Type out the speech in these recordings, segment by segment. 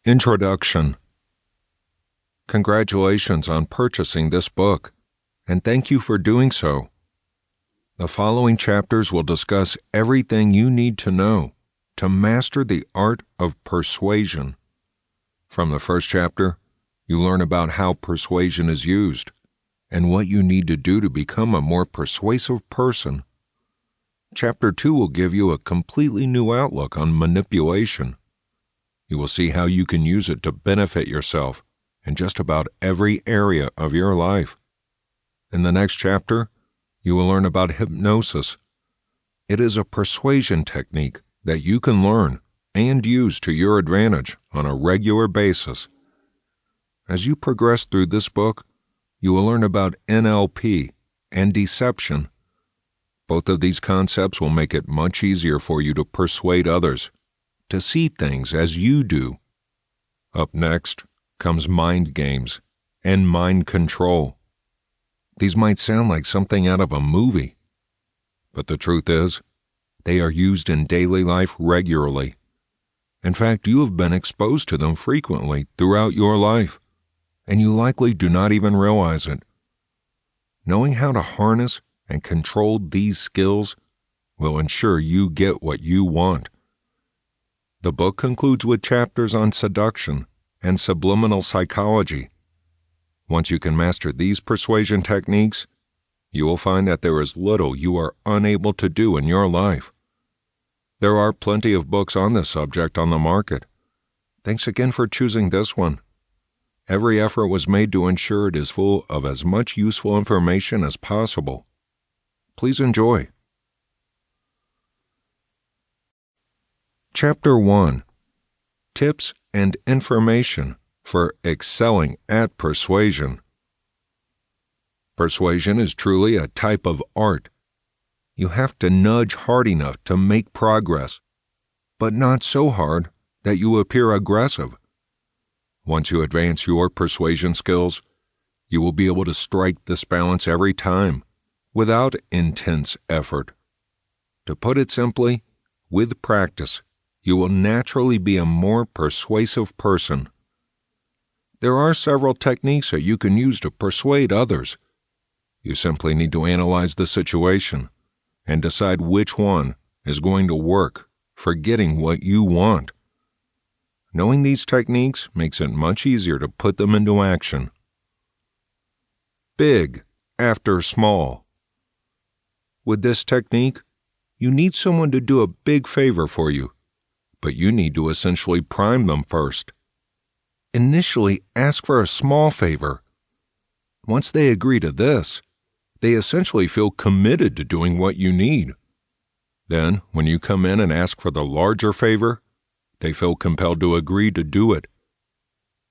Introduction. Congratulations on purchasing this book, and thank you for doing so. The following chapters will discuss everything you need to know to master the art of persuasion. From the first chapter, you learn about how persuasion is used and what you need to do to become a more persuasive person. Chapter 2 will give you a completely new outlook on manipulation. You will see how you can use it to benefit yourself in just about every area of your life. In the next chapter, you will learn about hypnosis. It is a persuasion technique that you can learn and use to your advantage on a regular basis. As you progress through this book, you will learn about NLP and deception. Both of these concepts will make it much easier for you to persuade others to see things as you do. Up next comes mind games and mind control. These might sound like something out of a movie, but the truth is, they are used in daily life regularly. In fact, you have been exposed to them frequently throughout your life, and you likely do not even realize it. Knowing how to harness and control these skills will ensure you get what you want. The book concludes with chapters on seduction and subliminal psychology. Once you can master these persuasion techniques, you will find that there is little you are unable to do in your life. There are plenty of books on this subject on the market. Thanks again for choosing this one. Every effort was made to ensure it is full of as much useful information as possible. Please enjoy. Chapter 1. Tips and Information for Excelling at Persuasion. Persuasion is truly a type of art. You have to nudge hard enough to make progress, but not so hard that you appear aggressive. Once you advance your persuasion skills, you will be able to strike this balance every time, without intense effort. To put it simply, with practice, you will naturally be a more persuasive person. There are several techniques that you can use to persuade others. You simply need to analyze the situation and decide which one is going to work for getting what you want. Knowing these techniques makes it much easier to put them into action. Big after small. With this technique, you need someone to do a big favor for you, but you need to essentially prime them first. Initially, ask for a small favor. Once they agree to this, they essentially feel committed to doing what you need. Then, when you come in and ask for the larger favor, they feel compelled to agree to do it.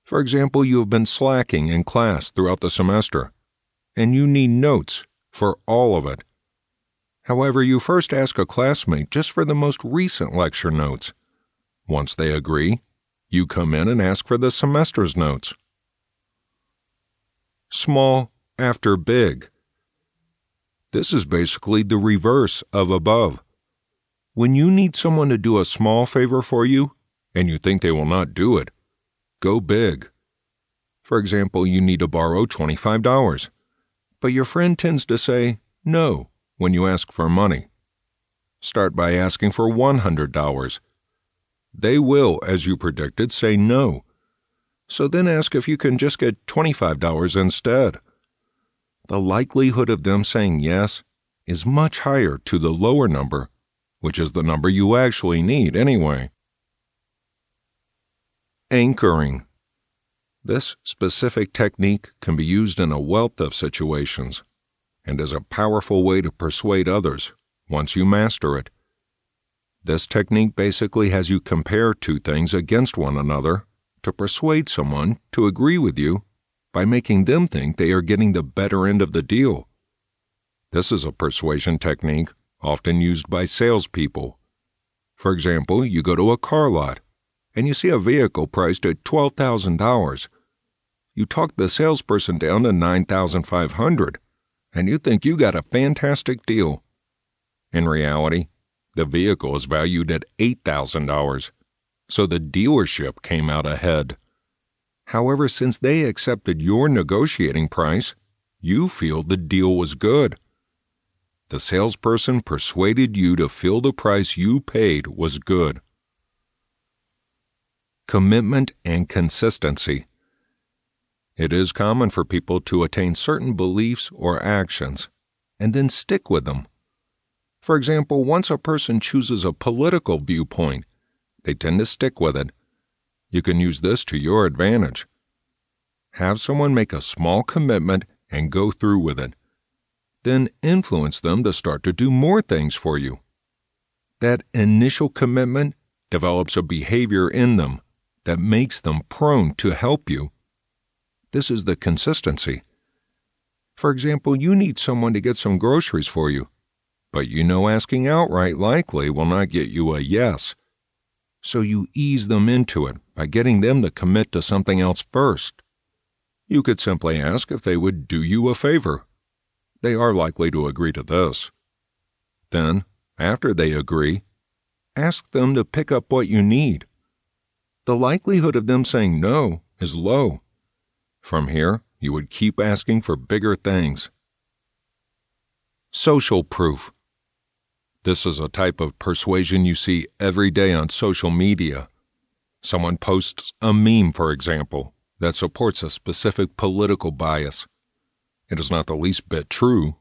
For example, you have been slacking in class throughout the semester, and you need notes for all of it. However, you first ask a classmate just for the most recent lecture notes. Once they agree, you come in and ask for the semester's notes. Small after big. This is basically the reverse of above. When you need someone to do a small favor for you, and you think they will not do it, go big. For example, you need to borrow $25, but your friend tends to say no when you ask for money. Start by asking for $100. They will, as you predicted, say no. So then ask if you can just get $25 instead. The likelihood of them saying yes is much higher to the lower number, which is the number you actually need anyway. Anchoring. This specific technique can be used in a wealth of situations and is a powerful way to persuade others once you master it. This technique basically has you compare two things against one another to persuade someone to agree with you by making them think they are getting the better end of the deal. This is a persuasion technique often used by salespeople. For example, you go to a car lot and you see a vehicle priced at $12,000. You talk the salesperson down to $9,500, and you think you got a fantastic deal. In reality, the vehicle is valued at $8,000. so the dealership came out ahead. However, since they accepted your negotiating price, you feel the deal was good. The salesperson persuaded you to feel the price you paid was good. Commitment and consistency. It is common for people to attain certain beliefs or actions and then stick with them. For example, once a person chooses a political viewpoint, they tend to stick with it. You can use this to your advantage. Have someone make a small commitment and go through with it. Then influence them to start to do more things for you. That initial commitment develops a behavior in them that makes them prone to help you. This is the consistency. For example, you need someone to get some groceries for you, but you know asking outright likely will not get you a yes. So you ease them into it by getting them to commit to something else first. You could simply ask if they would do you a favor. They are likely to agree to this. Then, after they agree, ask them to pick up what you need. The likelihood of them saying no is low. From here, you would keep asking for bigger things. Social proof. This is a type of persuasion you see every day on social media. Someone posts a meme, for example, that supports a specific political bias. It is not the least bit true,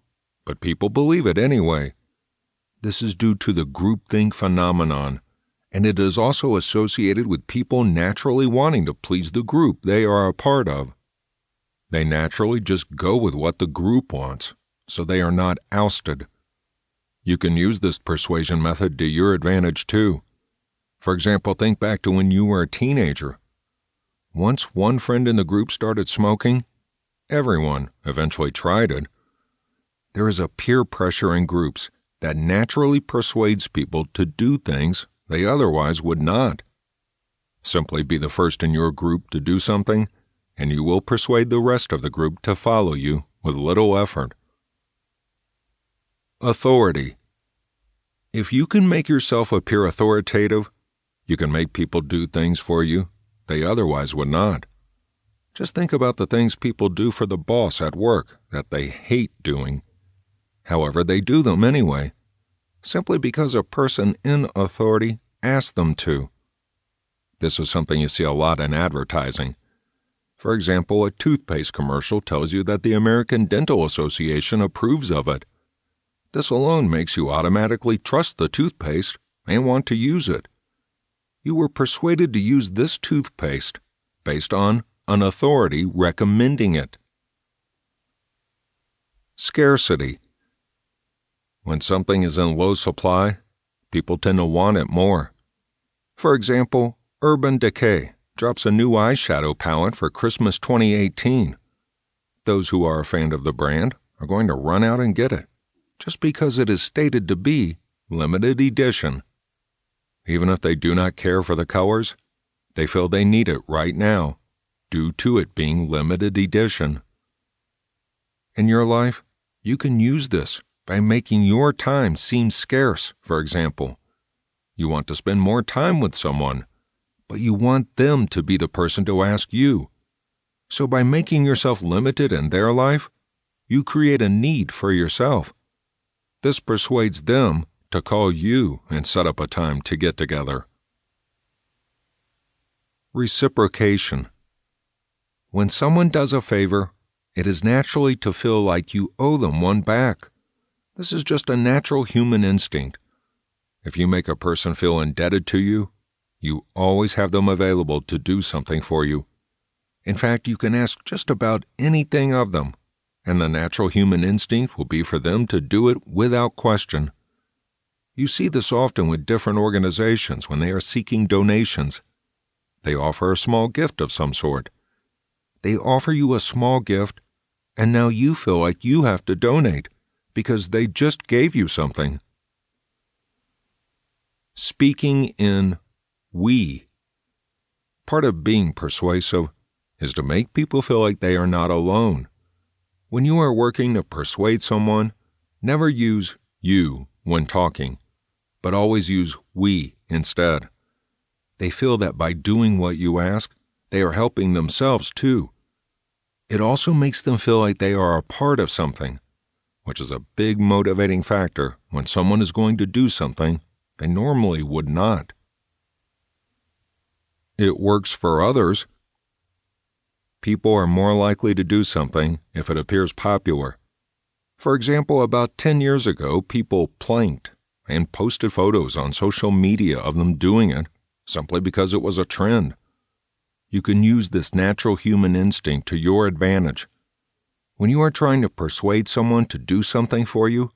but people believe it anyway. This is due to the groupthink phenomenon, and it is also associated with people naturally wanting to please the group they are a part of. They naturally just go with what the group wants, so they are not ousted. You can use this persuasion method to your advantage too. For example, think back to when you were a teenager. Once one friend in the group started smoking, everyone eventually tried it. There is a peer pressure in groups that naturally persuades people to do things they otherwise would not. Simply be the first in your group to do something, and you will persuade the rest of the group to follow you with little effort. Authority. If you can make yourself appear authoritative, you can make people do things for you they otherwise would not. Just think about the things people do for the boss at work that they hate doing. However, they do them anyway, simply because a person in authority asked them to. This is something you see a lot in advertising. For example, a toothpaste commercial tells you that the American Dental Association approves of it. This alone makes you automatically trust the toothpaste and want to use it. You were persuaded to use this toothpaste based on an authority recommending it. Scarcity. When something is in low supply, people tend to want it more. For example, Urban Decay drops a new eyeshadow palette for Christmas 2018. Those who are a fan of the brand are going to run out and get it, just because it is stated to be limited edition. Even if they do not care for the colors, they feel they need it right now, due to it being limited edition. In your life, you can use this by making your time seem scarce, for example. You want to spend more time with someone, but you want them to be the person to ask you. So by making yourself limited in their life, you create a need for yourself. This persuades them to call you and set up a time to get together. Reciprocation. When someone does a favor, it is naturally to feel like you owe them one back. This is just a natural human instinct. If you make a person feel indebted to you, you always have them available to do something for you. In fact, you can ask just about anything of them, and the natural human instinct will be for them to do it without question. You see this often with different organizations when they are seeking donations. They offer a small gift of some sort. They offer you a small gift, and now you feel like you have to donate because they just gave you something. Speaking in we. Part of being persuasive is to make people feel like they are not alone. When you are working to persuade someone, never use you when talking, but always use we instead. They feel that by doing what you ask, they are helping themselves too. It also makes them feel like they are a part of something, which is a big motivating factor when someone is going to do something they normally would not. It works for others. People are more likely to do something if it appears popular. For example, about 10 years ago, people planked and posted photos on social media of them doing it simply because it was a trend. You can use this natural human instinct to your advantage. When you are trying to persuade someone to do something for you,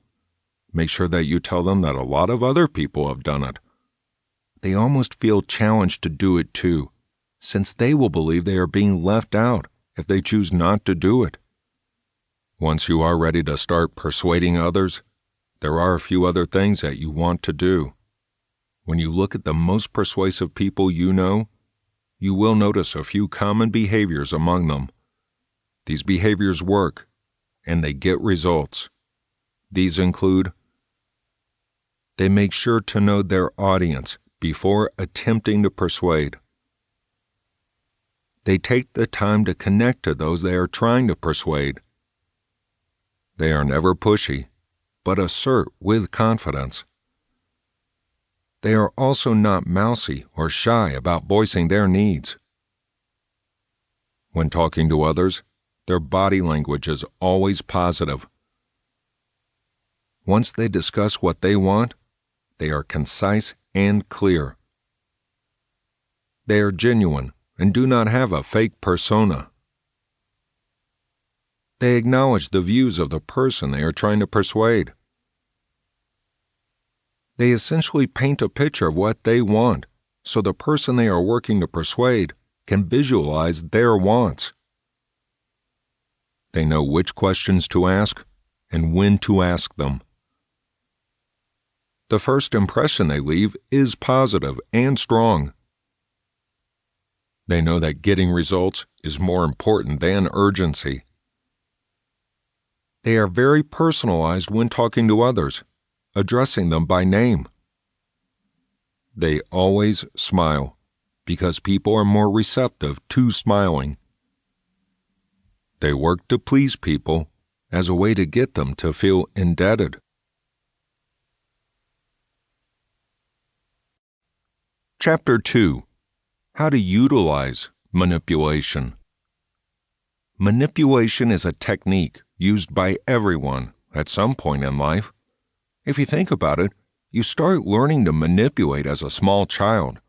make sure that you tell them that a lot of other people have done it. They almost feel challenged to do it too, since they will believe they are being left out if they choose not to do it. Once you are ready to start persuading others, there are a few other things that you want to do. When you look at the most persuasive people you know, you will notice a few common behaviors among them. These behaviors work, and they get results. These include: they make sure to know their audience before attempting to persuade. They take the time to connect to those they are trying to persuade. They are never pushy, but assert with confidence. They are also not mousy or shy about voicing their needs. When talking to others, their body language is always positive. Once they discuss what they want, they are concise and clear. They are genuine and do not have a fake persona. They acknowledge the views of the person they are trying to persuade. They essentially paint a picture of what they want, so the person they are working to persuade can visualize their wants. They know which questions to ask and when to ask them. The first impression they leave is positive and strong. They know that getting results is more important than urgency. They are very personalized when talking to others, addressing them by name. They always smile, because people are more receptive to smiling. They work to please people as a way to get them to feel indebted. Chapter 2: How to Utilize Manipulation. Manipulation is a technique used by everyone at some point in life. If you think about it, you start learning to manipulate as a small child.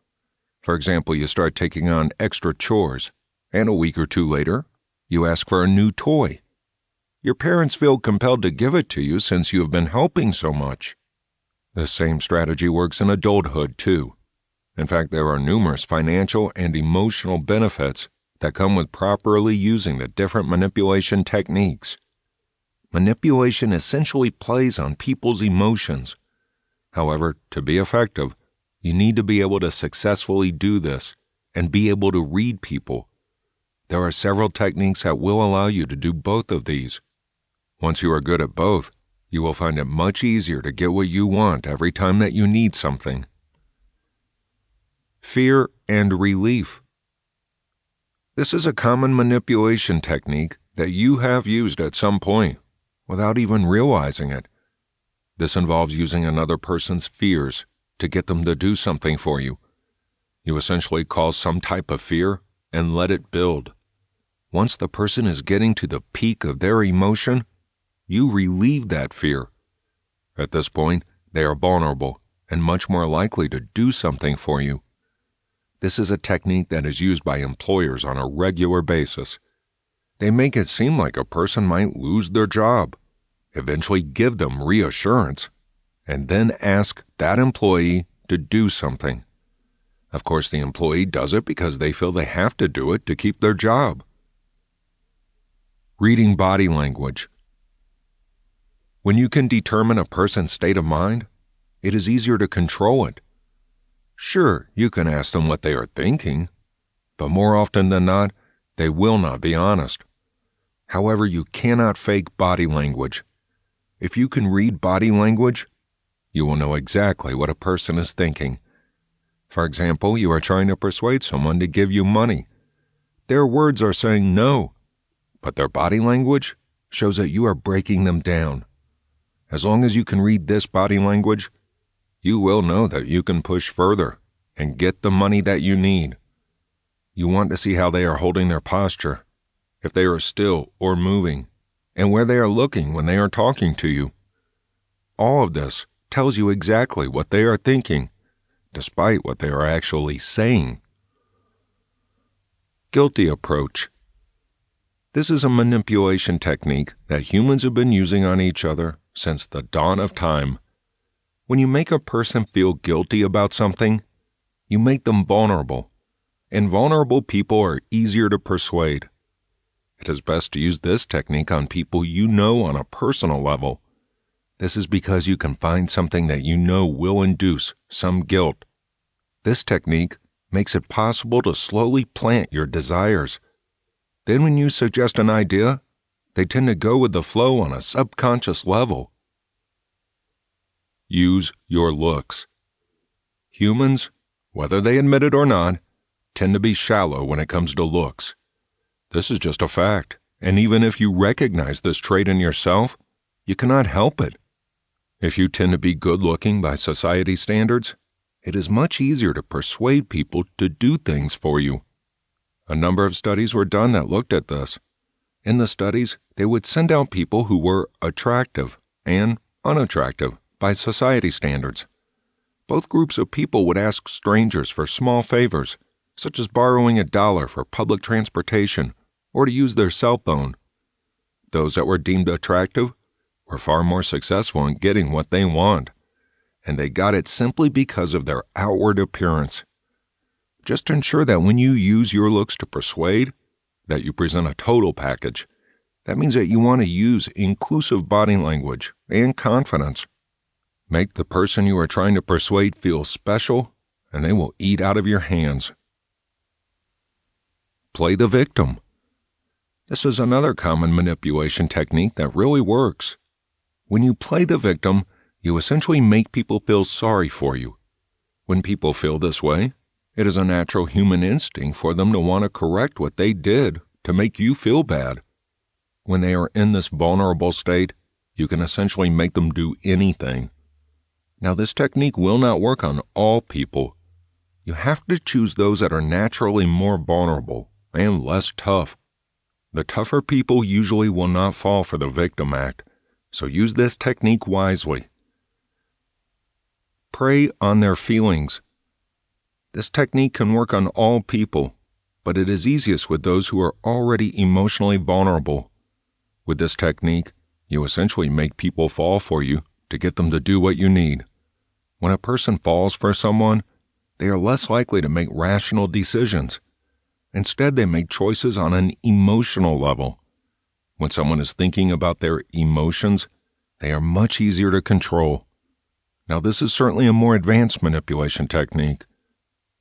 For example, you start taking on extra chores, and a week or two later, you ask for a new toy. Your parents feel compelled to give it to you since you have been helping so much. The same strategy works in adulthood, too. In fact, there are numerous financial and emotional benefits that come with properly using the different manipulation techniques. Manipulation essentially plays on people's emotions. However, to be effective, you need to be able to successfully do this and be able to read people. There are several techniques that will allow you to do both of these. Once you are good at both, you will find it much easier to get what you want every time that you need something. Fear and relief. This is a common manipulation technique that you have used at some point without even realizing it. This involves using another person's fears to get them to do something for you. You essentially cause some type of fear and let it build. Once the person is getting to the peak of their emotion, you relieve that fear. At this point, they are vulnerable and much more likely to do something for you. This is a technique that is used by employers on a regular basis. They make it seem like a person might lose their job, eventually give them reassurance, and then ask that employee to do something. Of course, the employee does it because they feel they have to do it to keep their job. Reading body language. When you can determine a person's state of mind, it is easier to control it. Sure, you can ask them what they are thinking, but more often than not, they will not be honest. However, you cannot fake body language. If you can read body language, you will know exactly what a person is thinking. For example, you are trying to persuade someone to give you money. Their words are saying no, but their body language shows that you are breaking them down. As long as you can read this body language, you will know that you can push further and get the money that you need. You want to see how they are holding their posture, if they are still or moving, and where they are looking when they are talking to you. All of this tells you exactly what they are thinking, despite what they are actually saying. Guilty approach. This is a manipulation technique that humans have been using on each other since the dawn of time. When you make a person feel guilty about something, you make them vulnerable, and vulnerable people are easier to persuade. It is best to use this technique on people you know on a personal level. This is because you can find something that you know will induce some guilt. This technique makes it possible to slowly plant your desires. Then when you suggest an idea, they tend to go with the flow on a subconscious level. Use your looks. Humans, whether they admit it or not, tend to be shallow when it comes to looks. This is just a fact, and even if you recognize this trait in yourself, you cannot help it. If you tend to be good-looking by society standards, it is much easier to persuade people to do things for you. A number of studies were done that looked at this. In the studies, they would send out people who were attractive and unattractive by society standards. Both groups of people would ask strangers for small favors, such as borrowing $1 for public transportation or to use their cell phone. Those that were deemed attractive were far more successful in getting what they want, and they got it simply because of their outward appearance. Just ensure that when you use your looks to persuade, that you present a total package. That means that you want to use inclusive body language and confidence. Make the person you are trying to persuade feel special, and they will eat out of your hands. Play the victim. This is another common manipulation technique that really works. When you play the victim, you essentially make people feel sorry for you. When people feel this way, it is a natural human instinct for them to want to correct what they did to make you feel bad. When they are in this vulnerable state, you can essentially make them do anything. Now, this technique will not work on all people. You have to choose those that are naturally more vulnerable and less tough. The tougher people usually will not fall for the victim act, so use this technique wisely. Prey on their feelings. This technique can work on all people, but it is easiest with those who are already emotionally vulnerable. With this technique, you essentially make people fall for you to get them to do what you need. When a person falls for someone, they are less likely to make rational decisions. Instead, they make choices on an emotional level. When someone is thinking about their emotions, they are much easier to control. Now, this is certainly a more advanced manipulation technique.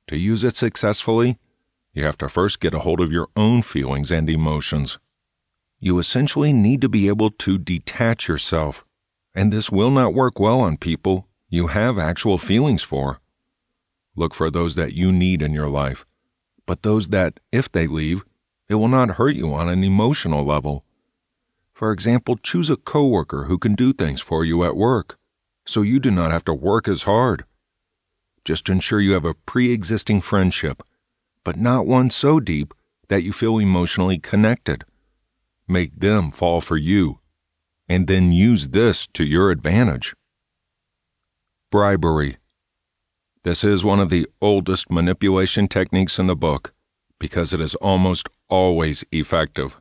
To use it successfully, you have to first get a hold of your own feelings and emotions. You essentially need to be able to detach yourself, and this will not work well on people you have actual feelings for. Look for those that you need in your life, but those that, if they leave, it will not hurt you on an emotional level. For example, choose a coworker who can do things for you at work, so you do not have to work as hard. Just ensure you have a pre-existing friendship, but not one so deep that you feel emotionally connected. Make them fall for you, and then use this to your advantage. Bribery. This is one of the oldest manipulation techniques in the book because it is almost always effective.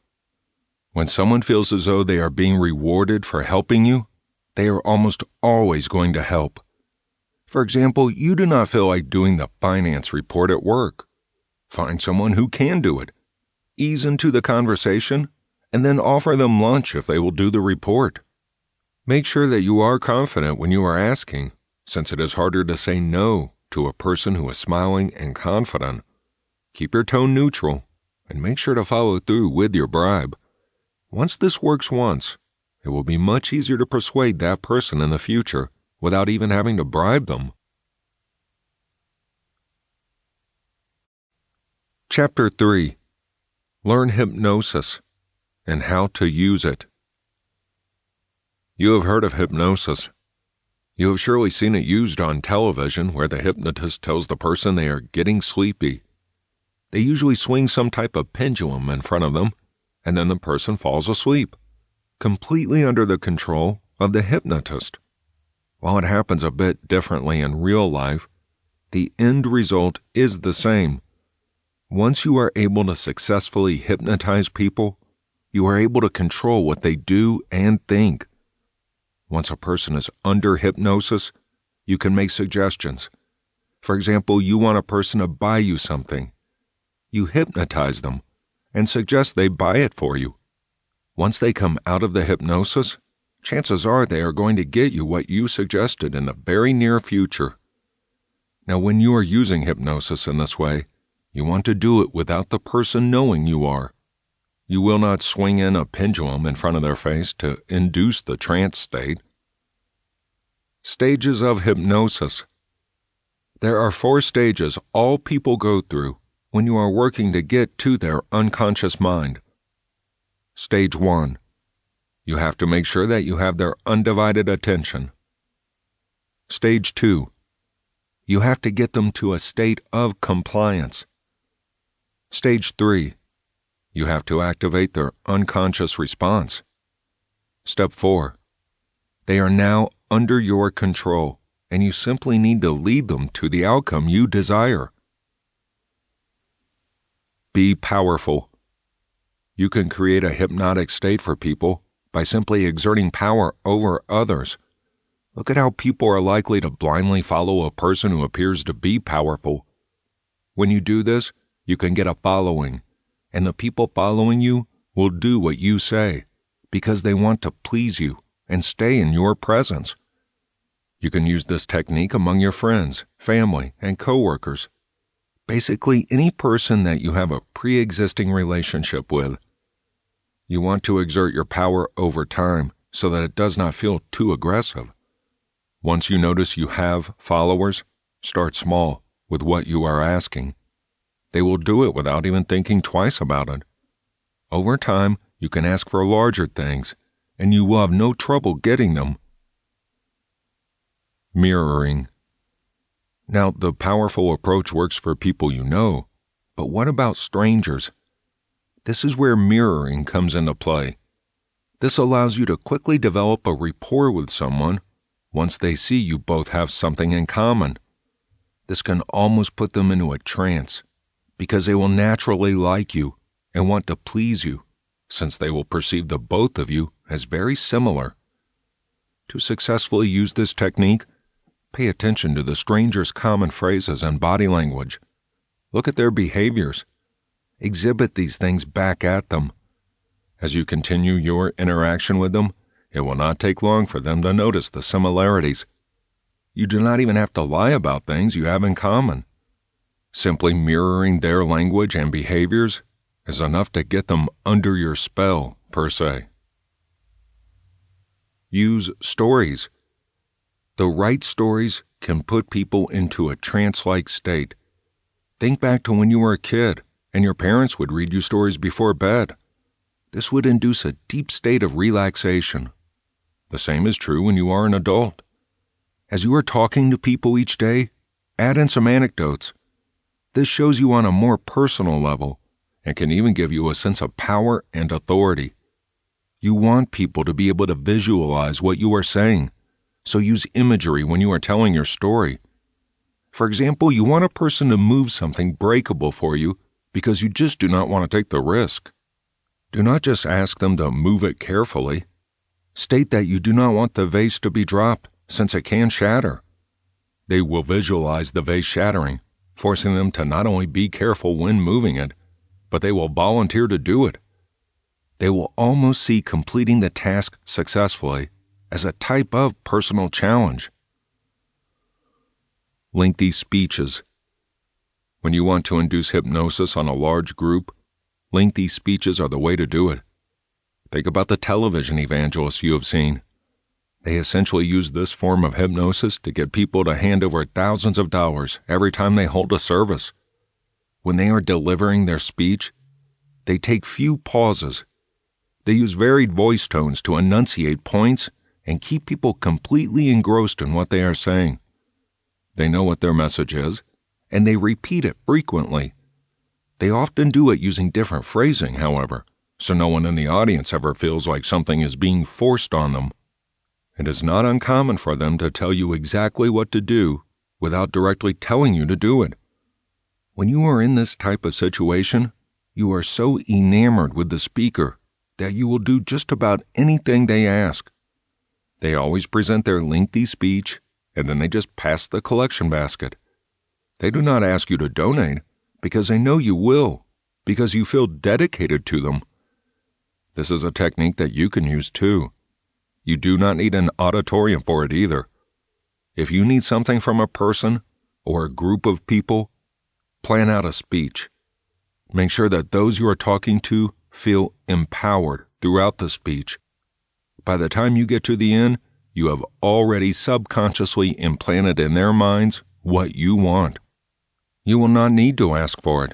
When someone feels as though they are being rewarded for helping you, they are almost always going to help. For example, you do not feel like doing the finance report at work. Find someone who can do it. Ease into the conversation, and then offer them lunch if they will do the report. Make sure that you are confident when you are asking, since it is harder to say no to a person who is smiling and confident. Keep your tone neutral, and make sure to follow through with your bribe. Once this works once, it will be much easier to persuade that person in the future without even having to bribe them. Chapter 3. Learn hypnosis and how to use it. You have heard of hypnosis. You have surely seen it used on television where the hypnotist tells the person they are getting sleepy. They usually swing some type of pendulum in front of them, and then the person falls asleep, completely under the control of the hypnotist. While it happens a bit differently in real life, the end result is the same. Once you are able to successfully hypnotize people, you are able to control what they do and think. Once a person is under hypnosis, you can make suggestions. For example, you want a person to buy you something. You hypnotize them and suggest they buy it for you. Once they come out of the hypnosis, chances are they are going to get you what you suggested in the very near future. Now, when you are using hypnosis in this way, you want to do it without the person knowing you are. You will not swing in a pendulum in front of their face to induce the trance state. Stages of hypnosis. There are 4 stages all people go through when you are working to get to their unconscious mind. Stage 1. You have to make sure that you have their undivided attention. Stage 2. You have to get them to a state of compliance. Stage 3. You have to activate their unconscious response. Step 4. They are now under your control, and you simply need to lead them to the outcome you desire. Be powerful. You can create a hypnotic state for people by simply exerting power over others. Look at how people are likely to blindly follow a person who appears to be powerful. When you do this, you can get a following, and the people following you will do what you say because they want to please you and stay in your presence. You can use this technique among your friends, family, and coworkers. Basically, any person that you have a pre-existing relationship with. You want to exert your power over time so that it does not feel too aggressive. Once you notice you have followers, start small with what you are asking. They will do it without even thinking twice about it. Over time, you can ask for larger things, and you will have no trouble getting them. Mirroring. Now, the powerful approach works for people you know, but what about strangers? This is where mirroring comes into play. This allows you to quickly develop a rapport with someone once they see you both have something in common. This can almost put them into a trance, because they will naturally like you and want to please you, since they will perceive the both of you as very similar. To successfully use this technique, pay attention to the stranger's common phrases and body language. Look at their behaviors. Exhibit these things back at them. As you continue your interaction with them, it will not take long for them to notice the similarities. You do not even have to lie about things you have in common. Simply mirroring their language and behaviors is enough to get them under your spell, per se. Use stories. The right stories can put people into a trance-like state. Think back to when you were a kid and your parents would read you stories before bed. This would induce a deep state of relaxation. The same is true when you are an adult. As you are talking to people each day, add in some anecdotes. This shows you on a more personal level and can even give you a sense of power and authority. You want people to be able to visualize what you are saying, so use imagery when you are telling your story. For example, you want a person to move something breakable for you because you just do not want to take the risk. Do not just ask them to move it carefully. State that you do not want the vase to be dropped, since it can shatter. They will visualize the vase shattering, forcing them to not only be careful when moving it, but they will volunteer to do it. They will almost see completing the task successfully as a type of personal challenge. Lengthy speeches. When you want to induce hypnosis on a large group, lengthy speeches are the way to do it. Think about the television evangelists you have seen. They essentially use this form of hypnosis to get people to hand over thousands of dollars every time they hold a service. when they are delivering their speech, they take few pauses. They use varied voice tones to enunciate points and keep people completely engrossed in what they are saying. They know what their message is, and they repeat it frequently. They often do it using different phrasing, however, so no one in the audience ever feels like something is being forced on them. It is not uncommon for them to tell you exactly what to do without directly telling you to do it. When you are in this type of situation, you are so enamored with the speaker that you will do just about anything they ask. They always present their lengthy speech, and then they just pass the collection basket. They do not ask you to donate because they know you will, because you feel dedicated to them. This is a technique that you can use too. You do not need an auditorium for it either. If you need something from a person or a group of people, plan out a speech. Make sure that those you are talking to feel empowered throughout the speech. By the time you get to the end, you have already subconsciously implanted in their minds what you want. You will not need to ask for it.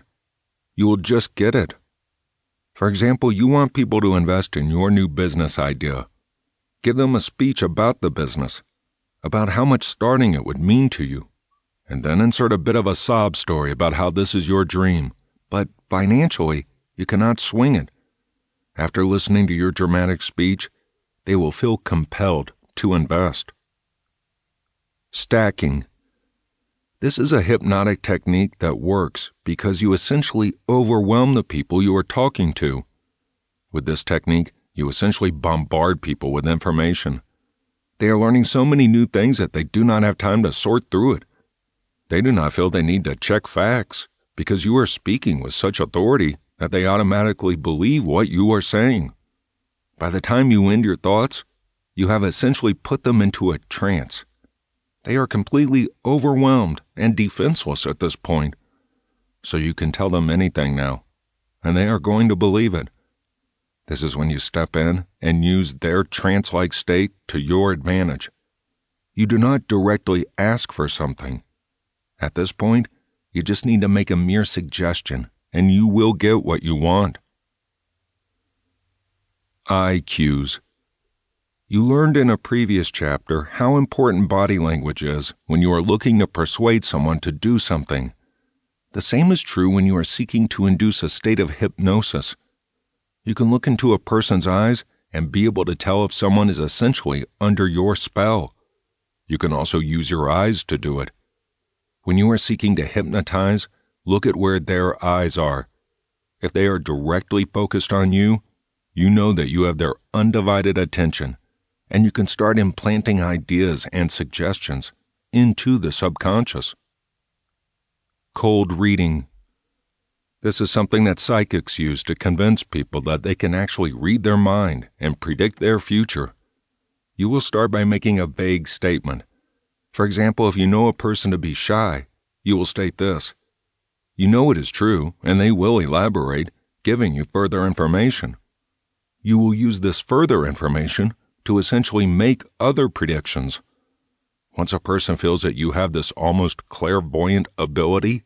You will just get it. For example, you want people to invest in your new business idea. Give them a speech about the business, about how much starting it would mean to you, and then insert a bit of a sob story about how this is your dream, but financially, you cannot swing it. After listening to your dramatic speech, they will feel compelled to invest. Stacking. This is a hypnotic technique that works because you essentially overwhelm the people you are talking to. With this technique, you essentially bombard people with information. They are learning so many new things that they do not have time to sort through it. They do not feel they need to check facts because you are speaking with such authority that they automatically believe what you are saying. By the time you end your thoughts, you have essentially put them into a trance. They are completely overwhelmed and defenseless at this point. So you can tell them anything now, and they are going to believe it. This is when you step in and use their trance-like state to your advantage. You do not directly ask for something. At this point, you just need to make a mere suggestion, and you will get what you want. Eye cues. You learned in a previous chapter how important body language is when you are looking to persuade someone to do something. The same is true when you are seeking to induce a state of hypnosis. You can look into a person's eyes and be able to tell if someone is essentially under your spell. You can also use your eyes to do it. When you are seeking to hypnotize, look at where their eyes are. If they are directly focused on you, you know that you have their undivided attention, and you can start implanting ideas and suggestions into the subconscious. Cold reading. This is something that psychics use to convince people that they can actually read their mind and predict their future. You will start by making a vague statement. For example, if you know a person to be shy, you will state this. You know it is true, and they will elaborate, giving you further information. You will use this further information to essentially make other predictions. Once a person feels that you have this almost clairvoyant ability,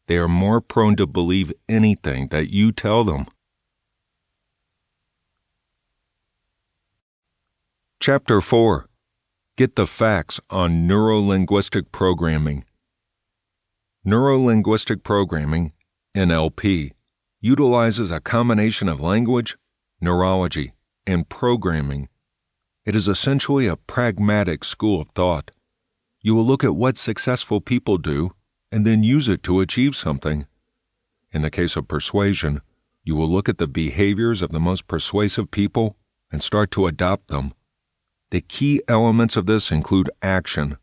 they are more prone to believe anything that you tell them. Chapter 4. Get the facts on Neuro-Linguistic Programming. Neuro-Linguistic Programming, NLP, utilizes a combination of language, neurology, and programming. It is essentially a pragmatic school of thought. You will look at what successful people do and then use it to achieve something. In the case of persuasion, you will look at the behaviors of the most persuasive people and start to adopt them. The key elements of this include action,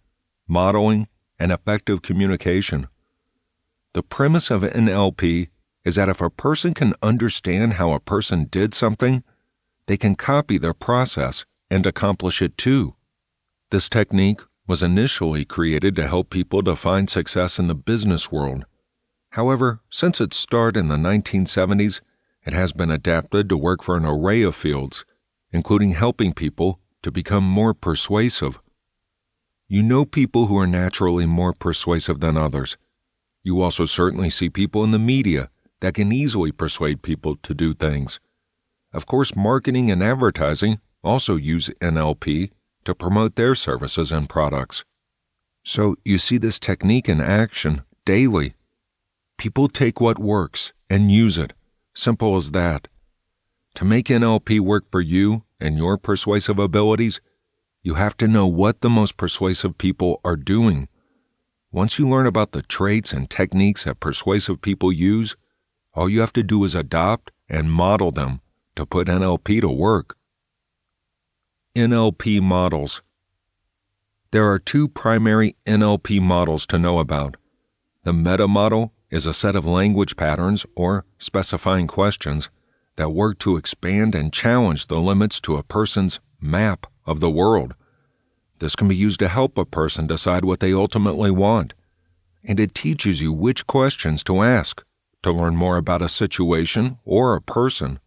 modeling, and effective communication. The premise of NLP is that if a person can understand how a person did something, they can copy their process and accomplish it too. This technique was initially created to help people to find success in the business world. However, since its start in the 1970s, it has been adapted to work for an array of fields, including helping people to become more persuasive. You know people who are naturally more persuasive than others. You also certainly see people in the media that can easily persuade people to do things. Of course, marketing and advertising also use NLP to promote their services and products. So you see this technique in action daily. People take what works and use it. Simple as that. To make NLP work for you and your persuasive abilities, you have to know what the most persuasive people are doing. Once you learn about the traits and techniques that persuasive people use, all you have to do is adopt and model them to put NLP to work. NLP models. There are two primary NLP models to know about. The meta model is a set of language patterns or specifying questions that work to expand and challenge the limits to a person's map of the world. This can be used to help a person decide what they ultimately want, and it teaches you which questions to ask to learn more about a situation or a person.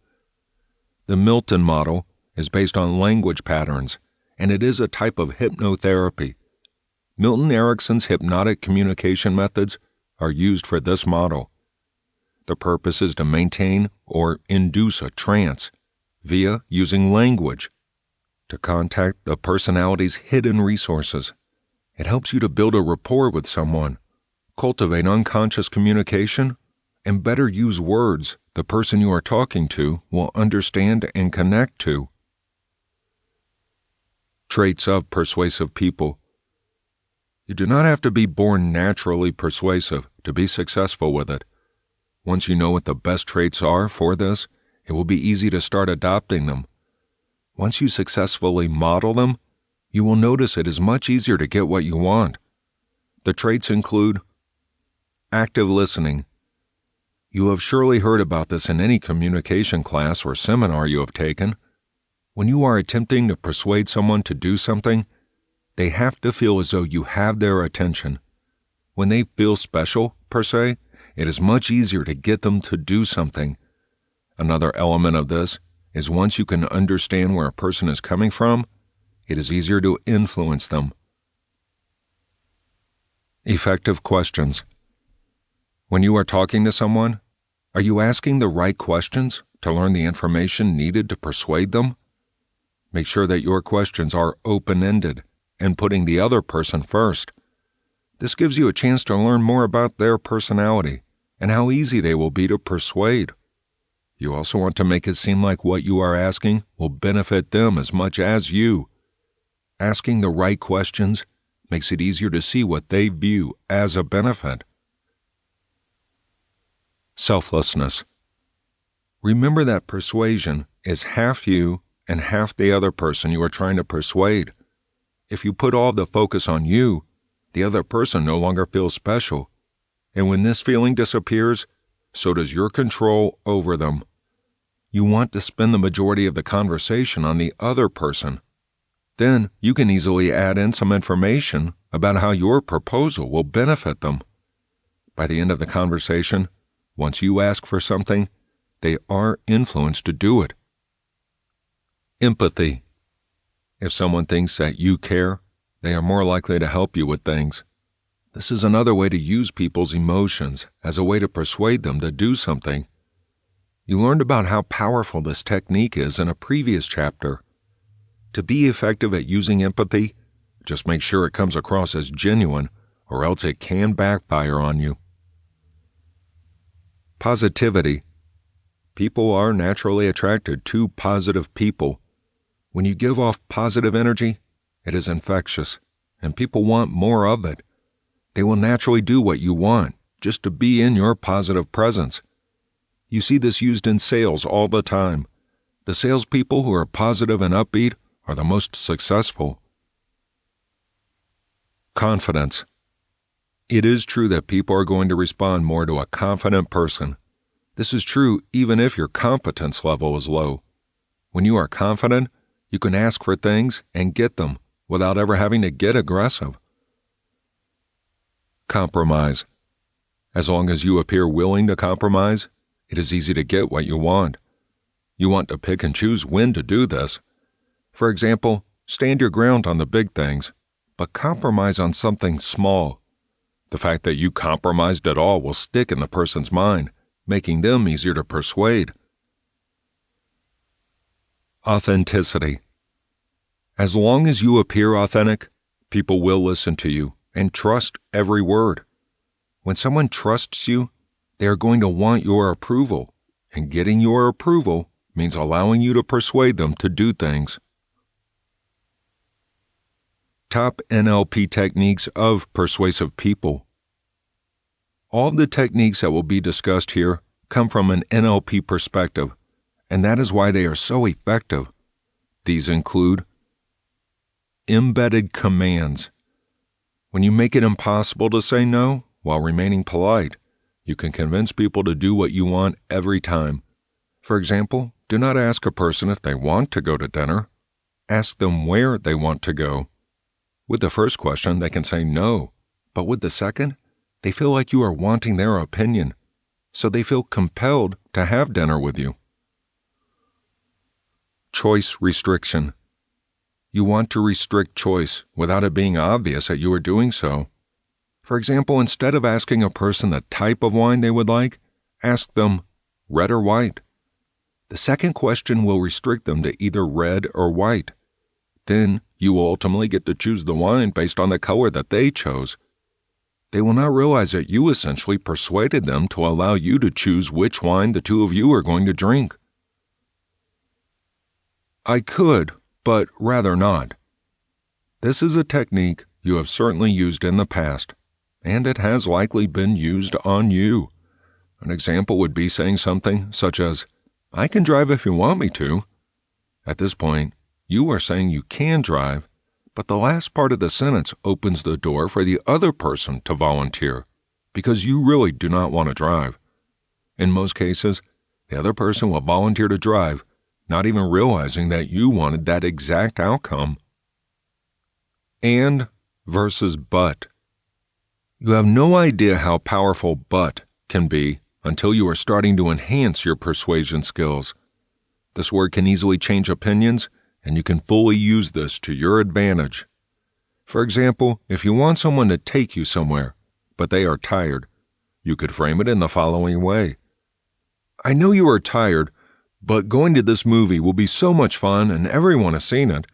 The Milton model is based on language patterns, and it is a type of hypnotherapy. Milton Erickson's hypnotic communication methods are used for this model. The purpose is to maintain or induce a trance via using language to contact the personality's hidden resources. It helps you to build a rapport with someone, cultivate unconscious communication, and better use words the person you are talking to will understand and connect to. Traits of persuasive people. You do not have to be born naturally persuasive to be successful with it. Once you know what the best traits are for this, it will be easy to start adopting them. Once you successfully model them, you will notice it is much easier to get what you want. The traits include active listening. You have surely heard about this in any communication class or seminar you have taken. When you are attempting to persuade someone to do something, they have to feel as though you have their attention. When they feel special, per se, it is much easier to get them to do something. Another element of this is once you can understand where a person is coming from, it is easier to influence them. Effective questions. When you are talking to someone, are you asking the right questions to learn the information needed to persuade them? Make sure that your questions are open-ended and putting the other person first. This gives you a chance to learn more about their personality and how easy they will be to persuade. You also want to make it seem like what you are asking will benefit them as much as you. Asking the right questions makes it easier to see what they view as a benefit. Selflessness. Remember that persuasion is half you and half the other person you are trying to persuade. If you put all the focus on you, the other person no longer feels special. And when this feeling disappears, so does your control over them. You want to spend the majority of the conversation on the other person. Then you can easily add in some information about how your proposal will benefit them. By the end of the conversation, once you ask for something, they are influenced to do it. Empathy. If someone thinks that you care, they are more likely to help you with things. This is another way to use people's emotions as a way to persuade them to do something. You learned about how powerful this technique is in a previous chapter. To be effective at using empathy, just make sure it comes across as genuine, or else it can backfire on you. Positivity. People are naturally attracted to positive people. When you give off positive energy, it is infectious, and people want more of it. They will naturally do what you want, just to be in your positive presence. You see this used in sales all the time. The salespeople who are positive and upbeat are the most successful. Confidence. It is true that people are going to respond more to a confident person. This is true even if your competence level is low. When you are confident, you can ask for things and get them without ever having to get aggressive. Compromise. As long as you appear willing to compromise, it is easy to get what you want. You want to pick and choose when to do this. For example, stand your ground on the big things, but compromise on something small. The fact that you compromised at all will stick in the person's mind, making them easier to persuade. Authenticity. As long as you appear authentic, people will listen to you and trust every word. When someone trusts you, they are going to want your approval, and getting your approval means allowing you to persuade them to do things. Top NLP techniques of persuasive people. All the techniques that will be discussed here come from an NLP perspective, and that is why they are so effective. These include embedded commands. When you make it impossible to say no while remaining polite, you can convince people to do what you want every time. For example, do not ask a person if they want to go to dinner. Ask them where they want to go. With the first question, they can say no, but with the second, they feel like you are wanting their opinion, so they feel compelled to have dinner with you. Choice restriction. You want to restrict choice without it being obvious that you are doing so. For example, instead of asking a person the type of wine they would like, ask them, red or white? The second question will restrict them to either red or white. Then you will ultimately get to choose the wine based on the color that they chose. They will not realize that you essentially persuaded them to allow you to choose which wine the two of you are going to drink. I could, but rather not. This is a technique you have certainly used in the past, and it has likely been used on you. An example would be saying something such as, I can drive if you want me to. At this point, you are saying you can drive, but the last part of the sentence opens the door for the other person to volunteer, because you really do not want to drive. In most cases, the other person will volunteer to drive, not even realizing that you wanted that exact outcome. And versus but. You have no idea how powerful but can be until you are starting to enhance your persuasion skills. This word can easily change opinions, and you can fully use this to your advantage. For example, if you want someone to take you somewhere, but they are tired, you could frame it in the following way. I know you are tired, but going to this movie will be so much fun and everyone has seen it.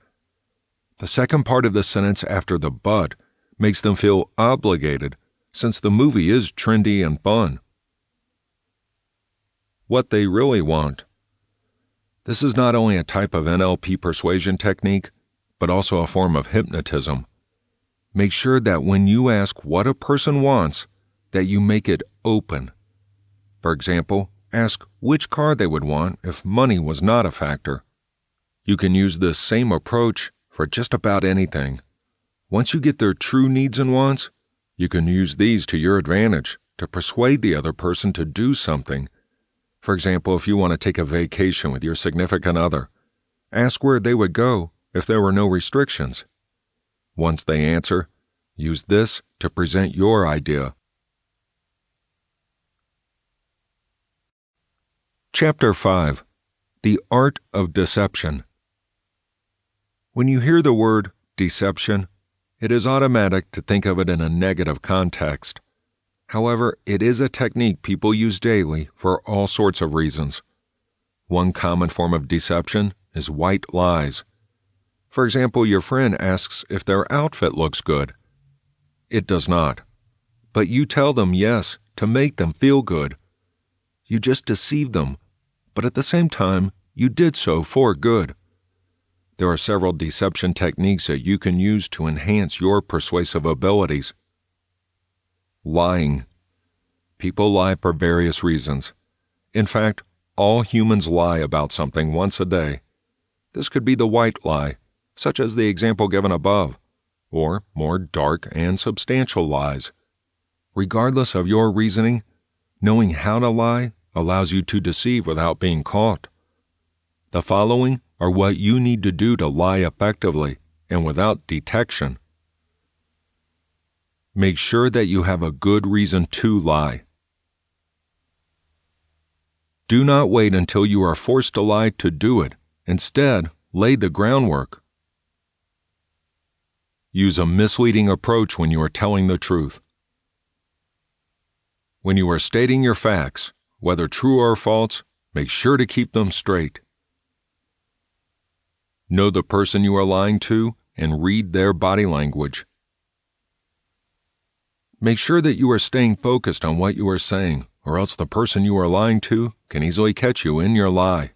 The second part of the sentence after the but makes them feel obligated, since the movie is trendy and fun. What they really want. This is not only a type of NLP persuasion technique, but also a form of hypnotism. Make sure that when you ask what a person wants, that you make it open. For example, ask which car they would want if money was not a factor. You can use this same approach for just about anything. Once you get their true needs and wants, you can use these to your advantage to persuade the other person to do something. For example, if you want to take a vacation with your significant other, ask where they would go if there were no restrictions. Once they answer, use this to present your idea. Chapter 5. The Art of Deception. When you hear the word deception, it is automatic to think of it in a negative context. However, it is a technique people use daily for all sorts of reasons. One common form of deception is white lies. For example, your friend asks if their outfit looks good. It does not. But you tell them yes to make them feel good. You just deceived them, but at the same time, you did so for good. There are several deception techniques that you can use to enhance your persuasive abilities. Lying. People lie for various reasons. In fact, all humans lie about something once a day. This could be the white lie, such as the example given above, or more dark and substantial lies. Regardless of your reasoning, knowing how to lie allows you to deceive without being caught. The following are what you need to do to lie effectively and without detection. Make sure that you have a good reason to lie. Do not wait until you are forced to lie to do it. Instead, lay the groundwork. Use a misleading approach when you are telling the truth. When you are stating your facts, whether true or false, make sure to keep them straight. Know the person you are lying to and read their body language. Make sure that you are staying focused on what you are saying, or else the person you are lying to can easily catch you in your lie.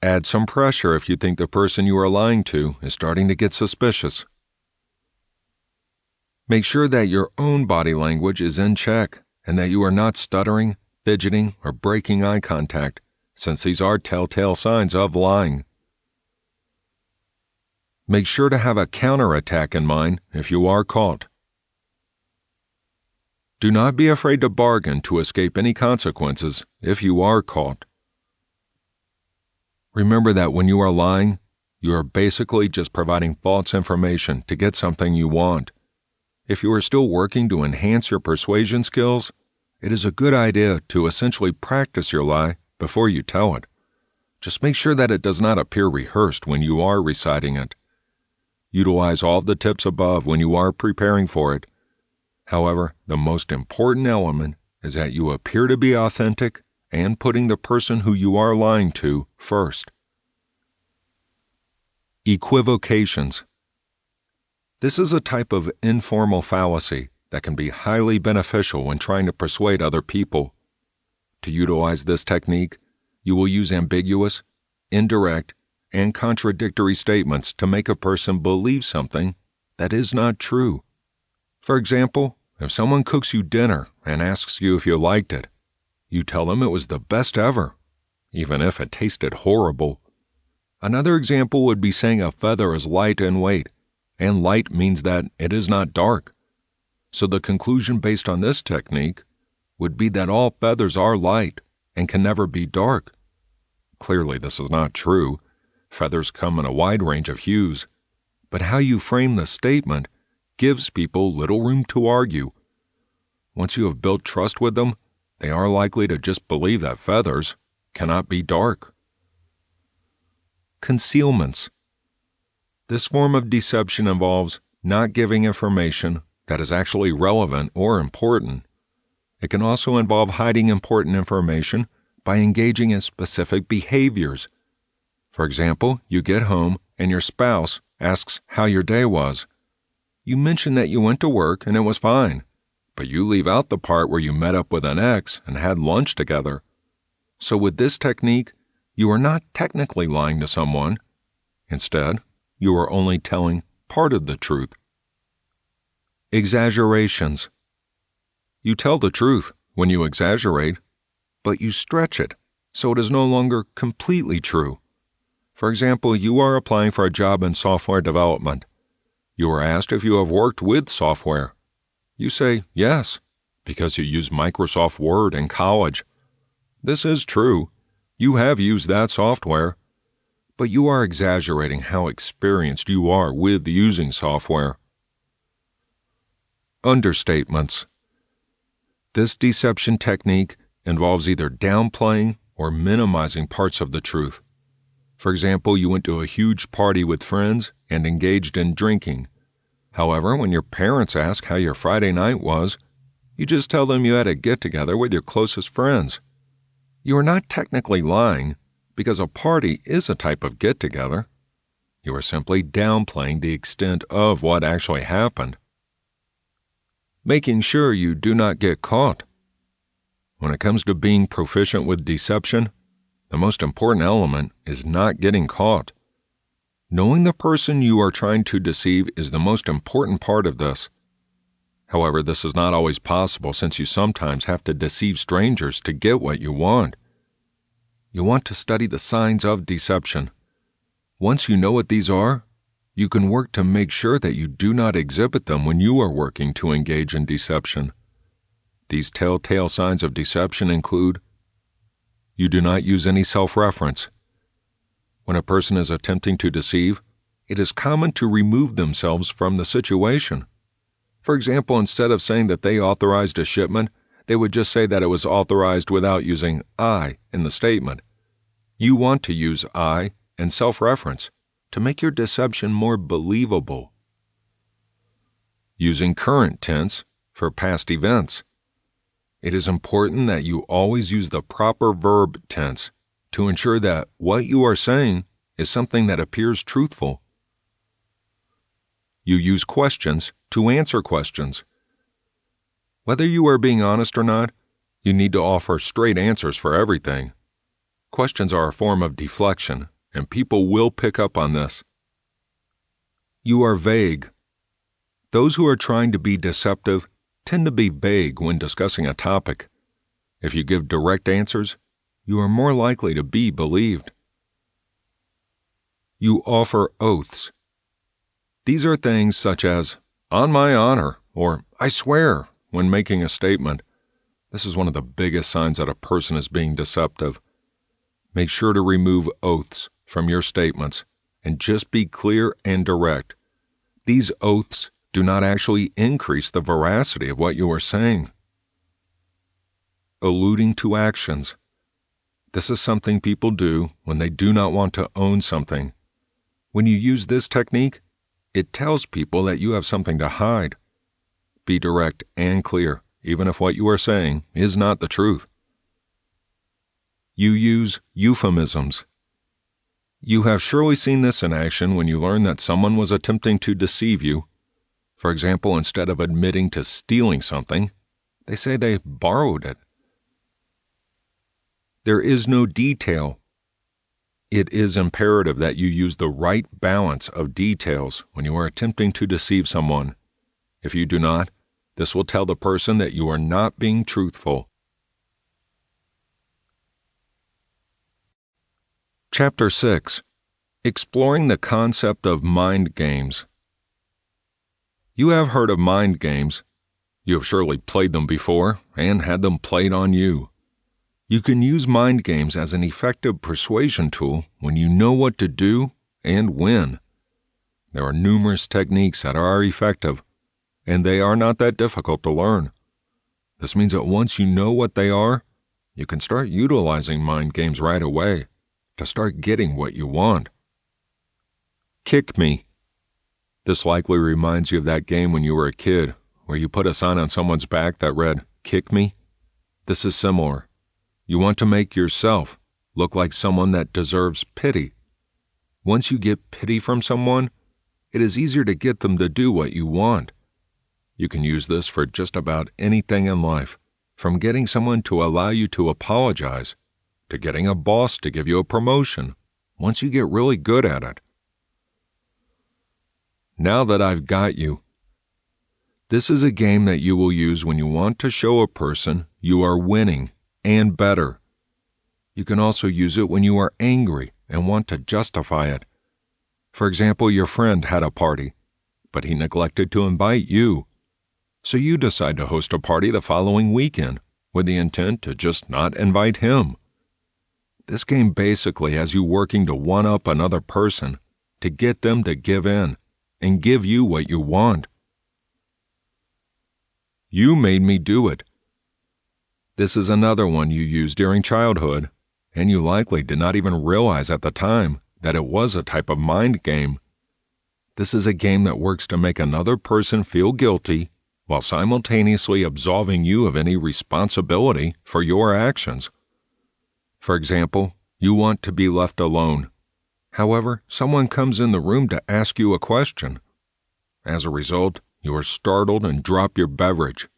Add some pressure if you think the person you are lying to is starting to get suspicious. Make sure that your own body language is in check and that you are not stuttering, fidgeting, or breaking eye contact, since these are telltale signs of lying. Make sure to have a counterattack in mind if you are caught. Do not be afraid to bargain to escape any consequences if you are caught. Remember that when you are lying, you are basically just providing false information to get something you want. If you are still working to enhance your persuasion skills, it is a good idea to essentially practice your lie before you tell it. Just make sure that it does not appear rehearsed when you are reciting it. Utilize all of the tips above when you are preparing for it. However, the most important element is that you appear to be authentic and putting the person who you are lying to first. Equivocations. This is a type of informal fallacy that can be highly beneficial when trying to persuade other people. To utilize this technique, you will use ambiguous, indirect, and contradictory statements to make a person believe something that is not true. For example, if someone cooks you dinner and asks you if you liked it, you tell them it was the best ever, even if it tasted horrible. Another example would be saying a feather is light in weight, and light means that it is not dark. So the conclusion based on this technique would be that all feathers are light and can never be dark. Clearly, this is not true. Feathers come in a wide range of hues, but how you frame the statement gives people little room to argue. Once you have built trust with them, they are likely to just believe that feathers cannot be dark. Concealments. This form of deception involves not giving information that is actually relevant or important. It can also involve hiding important information by engaging in specific behaviors. For example, you get home and your spouse asks how your day was. You mention that you went to work and it was fine, but you leave out the part where you met up with an ex and had lunch together. So with this technique, you are not technically lying to someone. Instead, you are only telling part of the truth. Exaggerations. You tell the truth when you exaggerate, but you stretch it so it is no longer completely true. For example, you are applying for a job in software development. You are asked if you have worked with software. You say yes, because you used Microsoft Word in college. This is true. You have used that software, but you are exaggerating how experienced you are with using software. Understatements. This deception technique involves either downplaying or minimizing parts of the truth. For example, you went to a huge party with friends and engaged in drinking. However, when your parents ask how your Friday night was, you just tell them you had a get-together with your closest friends. You are not technically lying, because a party is a type of get-together. You are simply downplaying the extent of what actually happened. Making sure you do not get caught. When it comes to being proficient with deception, the most important element is not getting caught. Knowing the person you are trying to deceive is the most important part of this. However, this is not always possible since you sometimes have to deceive strangers to get what you want. You want to study the signs of deception. Once you know what these are, you can work to make sure that you do not exhibit them when you are working to engage in deception. These telltale signs of deception include: you do not use any self-reference. When a person is attempting to deceive, it is common to remove themselves from the situation. For example, instead of saying that they authorized a shipment, they would just say that it was authorized without using I in the statement. You want to use I and self-reference to make your deception more believable. Using current tense, for past events. It is important that you always use the proper verb tense to ensure that what you are saying is something that appears truthful. You use questions to answer questions. Whether you are being honest or not, you need to offer straight answers for everything. Questions are a form of deflection, and people will pick up on this. You are vague. Those who are trying to be deceptive tend to be vague when discussing a topic. If you give direct answers, you are more likely to be believed. You offer oaths. These are things such as, "on my honor," or "I swear," when making a statement. This is one of the biggest signs that a person is being deceptive. Make sure to remove oaths from your statements and just be clear and direct. These oaths do not actually increase the veracity of what you are saying. Alluding to actions. This is something people do when they do not want to own something. When you use this technique, it tells people that you have something to hide. Be direct and clear, even if what you are saying is not the truth. You use euphemisms. You have surely seen this in action when you learn that someone was attempting to deceive you. For example, instead of admitting to stealing something, they say they borrowed it. There is no detail. It is imperative that you use the right balance of details when you are attempting to deceive someone. If you do not, this will tell the person that you are not being truthful. Chapter 6. Exploring the concept of mind games. You have heard of mind games. You have surely played them before and had them played on you. You can use mind games as an effective persuasion tool when you know what to do and when. There are numerous techniques that are effective, and they are not that difficult to learn. This means that once you know what they are, you can start utilizing mind games right away to start getting what you want. Kick me. This likely reminds you of that game when you were a kid, where you put a sign on someone's back that read, "Kick me." This is similar. You want to make yourself look like someone that deserves pity. Once you get pity from someone, it is easier to get them to do what you want. You can use this for just about anything in life, from getting someone to allow you to apologize, to getting a boss to give you a promotion, once you get really good at it. Now that I've got you. This is a game that you will use when you want to show a person you are winning and better. You can also use it when you are angry and want to justify it. For example, your friend had a party, but he neglected to invite you. So you decide to host a party the following weekend with the intent to just not invite him. This game basically has you working to one-up another person to get them to give in and give you what you want. You made me do it. This is another one you used during childhood, and you likely did not even realize at the time that it was a type of mind game. This is a game that works to make another person feel guilty while simultaneously absolving you of any responsibility for your actions. For example, you want to be left alone. However, someone comes in the room to ask you a question. As a result, you are startled and drop your beverage.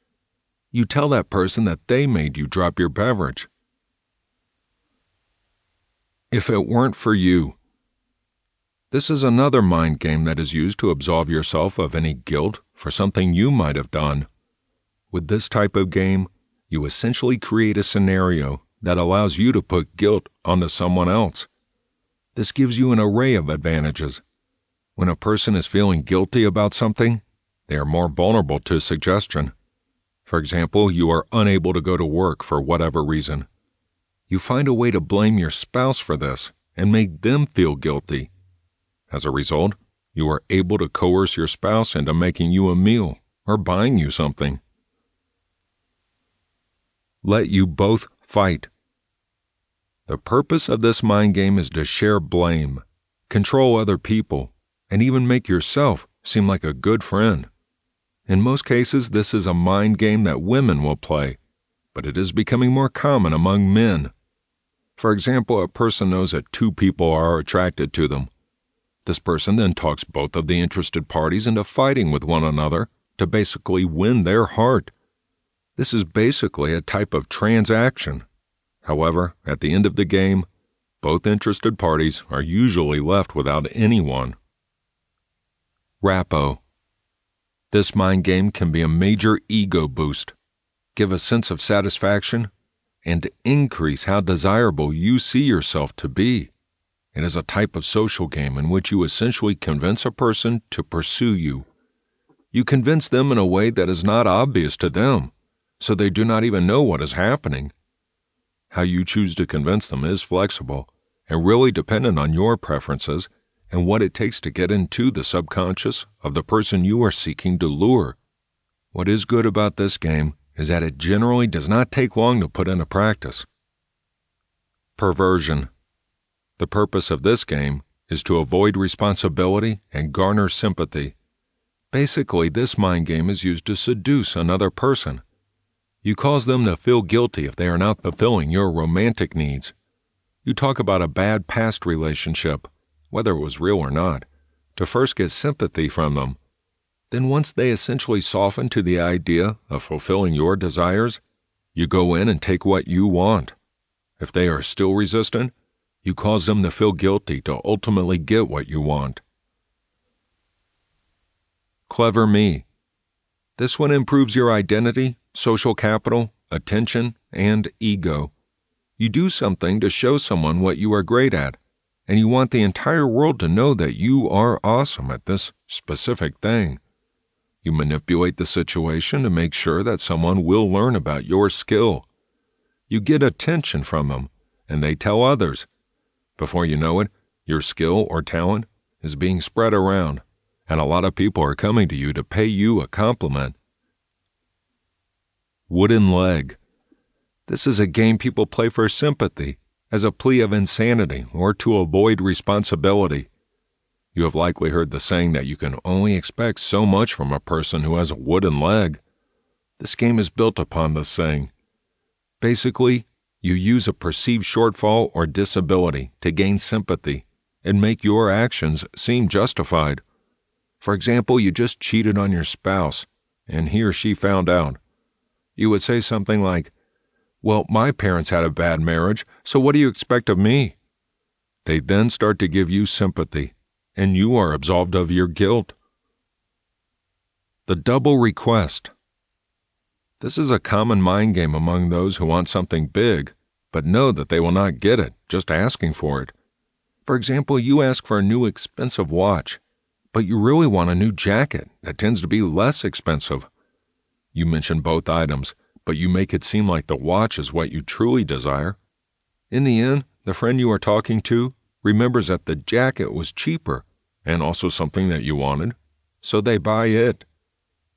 You tell that person that they made you drop your beverage. If it weren't for you. This is another mind game that is used to absolve yourself of any guilt for something you might have done. With this type of game, you essentially create a scenario that allows you to put guilt onto someone else. This gives you an array of advantages. When a person is feeling guilty about something, they are more vulnerable to suggestion. For example, you are unable to go to work for whatever reason. You find a way to blame your spouse for this and make them feel guilty. As a result, you are able to coerce your spouse into making you a meal or buying you something. Let you both fight. The purpose of this mind game is to share blame, control other people, and even make yourself seem like a good friend. In most cases, this is a mind game that women will play, but it is becoming more common among men. For example, a person knows that two people are attracted to them. This person then talks both of the interested parties into fighting with one another to basically win their heart. This is basically a type of transaction. However, at the end of the game, both interested parties are usually left without anyone. Rappo. This mind game can be a major ego boost, give a sense of satisfaction, and increase how desirable you see yourself to be. It is a type of social game in which you essentially convince a person to pursue you. You convince them in a way that is not obvious to them, so they do not even know what is happening. How you choose to convince them is flexible and really dependent on your preferences and what it takes to get into the subconscious of the person you are seeking to lure. What is good about this game is that it generally does not take long to put into practice. Persuasion. The purpose of this game is to avoid responsibility and garner sympathy. Basically, this mind game is used to seduce another person. You cause them to feel guilty if they are not fulfilling your romantic needs. You talk about a bad past relationship, whether it was real or not, to first get sympathy from them. Then once they essentially soften to the idea of fulfilling your desires, you go in and take what you want. If they are still resistant, you cause them to feel guilty to ultimately get what you want. Clever Me. This one improves your identity, social capital, attention, and ego. You do something to show someone what you are great at, and you want the entire world to know that you are awesome at this specific thing. You manipulate the situation to make sure that someone will learn about your skill. You get attention from them, and they tell others. Before you know it, your skill or talent is being spread around, and a lot of people are coming to you to pay you a compliment. Wooden Leg. This is a game people play for sympathy, as a plea of insanity or to avoid responsibility. You have likely heard the saying that you can only expect so much from a person who has a wooden leg. This game is built upon this saying. Basically, you use a perceived shortfall or disability to gain sympathy and make your actions seem justified. For example, you just cheated on your spouse, and he or she found out. You would say something like, "Well, my parents had a bad marriage, so what do you expect of me?" They then start to give you sympathy, and you are absolved of your guilt. The Double Request. This is a common mind game among those who want something big, but know that they will not get it just asking for it. For example, you ask for a new expensive watch, but you really want a new jacket that tends to be less expensive. You mention both items, but you make it seem like the watch is what you truly desire. In the end, the friend you are talking to remembers that the jacket was cheaper and also something that you wanted, so they buy it.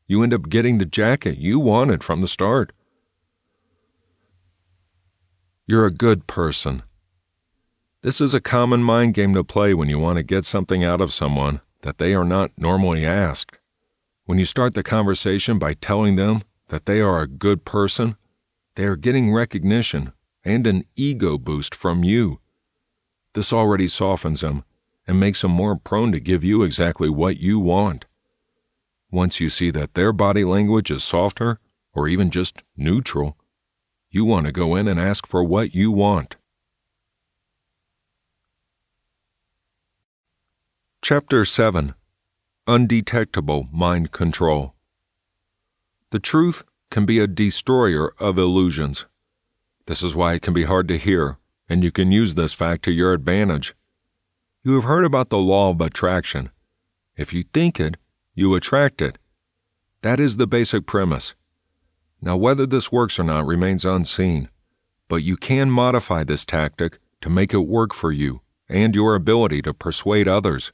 You end up getting the jacket you wanted from the start. You're a good person. This is a common mind game to play when you want to get something out of someone that they are not normally asked. When you start the conversation by telling them that they are a good person, they are getting recognition and an ego boost from you. This already softens them and makes them more prone to give you exactly what you want. Once you see that their body language is softer or even just neutral, you want to go in and ask for what you want. Chapter 7. Undetectable Mind Control. The truth can be a destroyer of illusions. This is why it can be hard to hear, and you can use this fact to your advantage. You have heard about the law of attraction. If you think it, you attract it. That is the basic premise. Now, whether this works or not remains unseen, but you can modify this tactic to make it work for you and your ability to persuade others.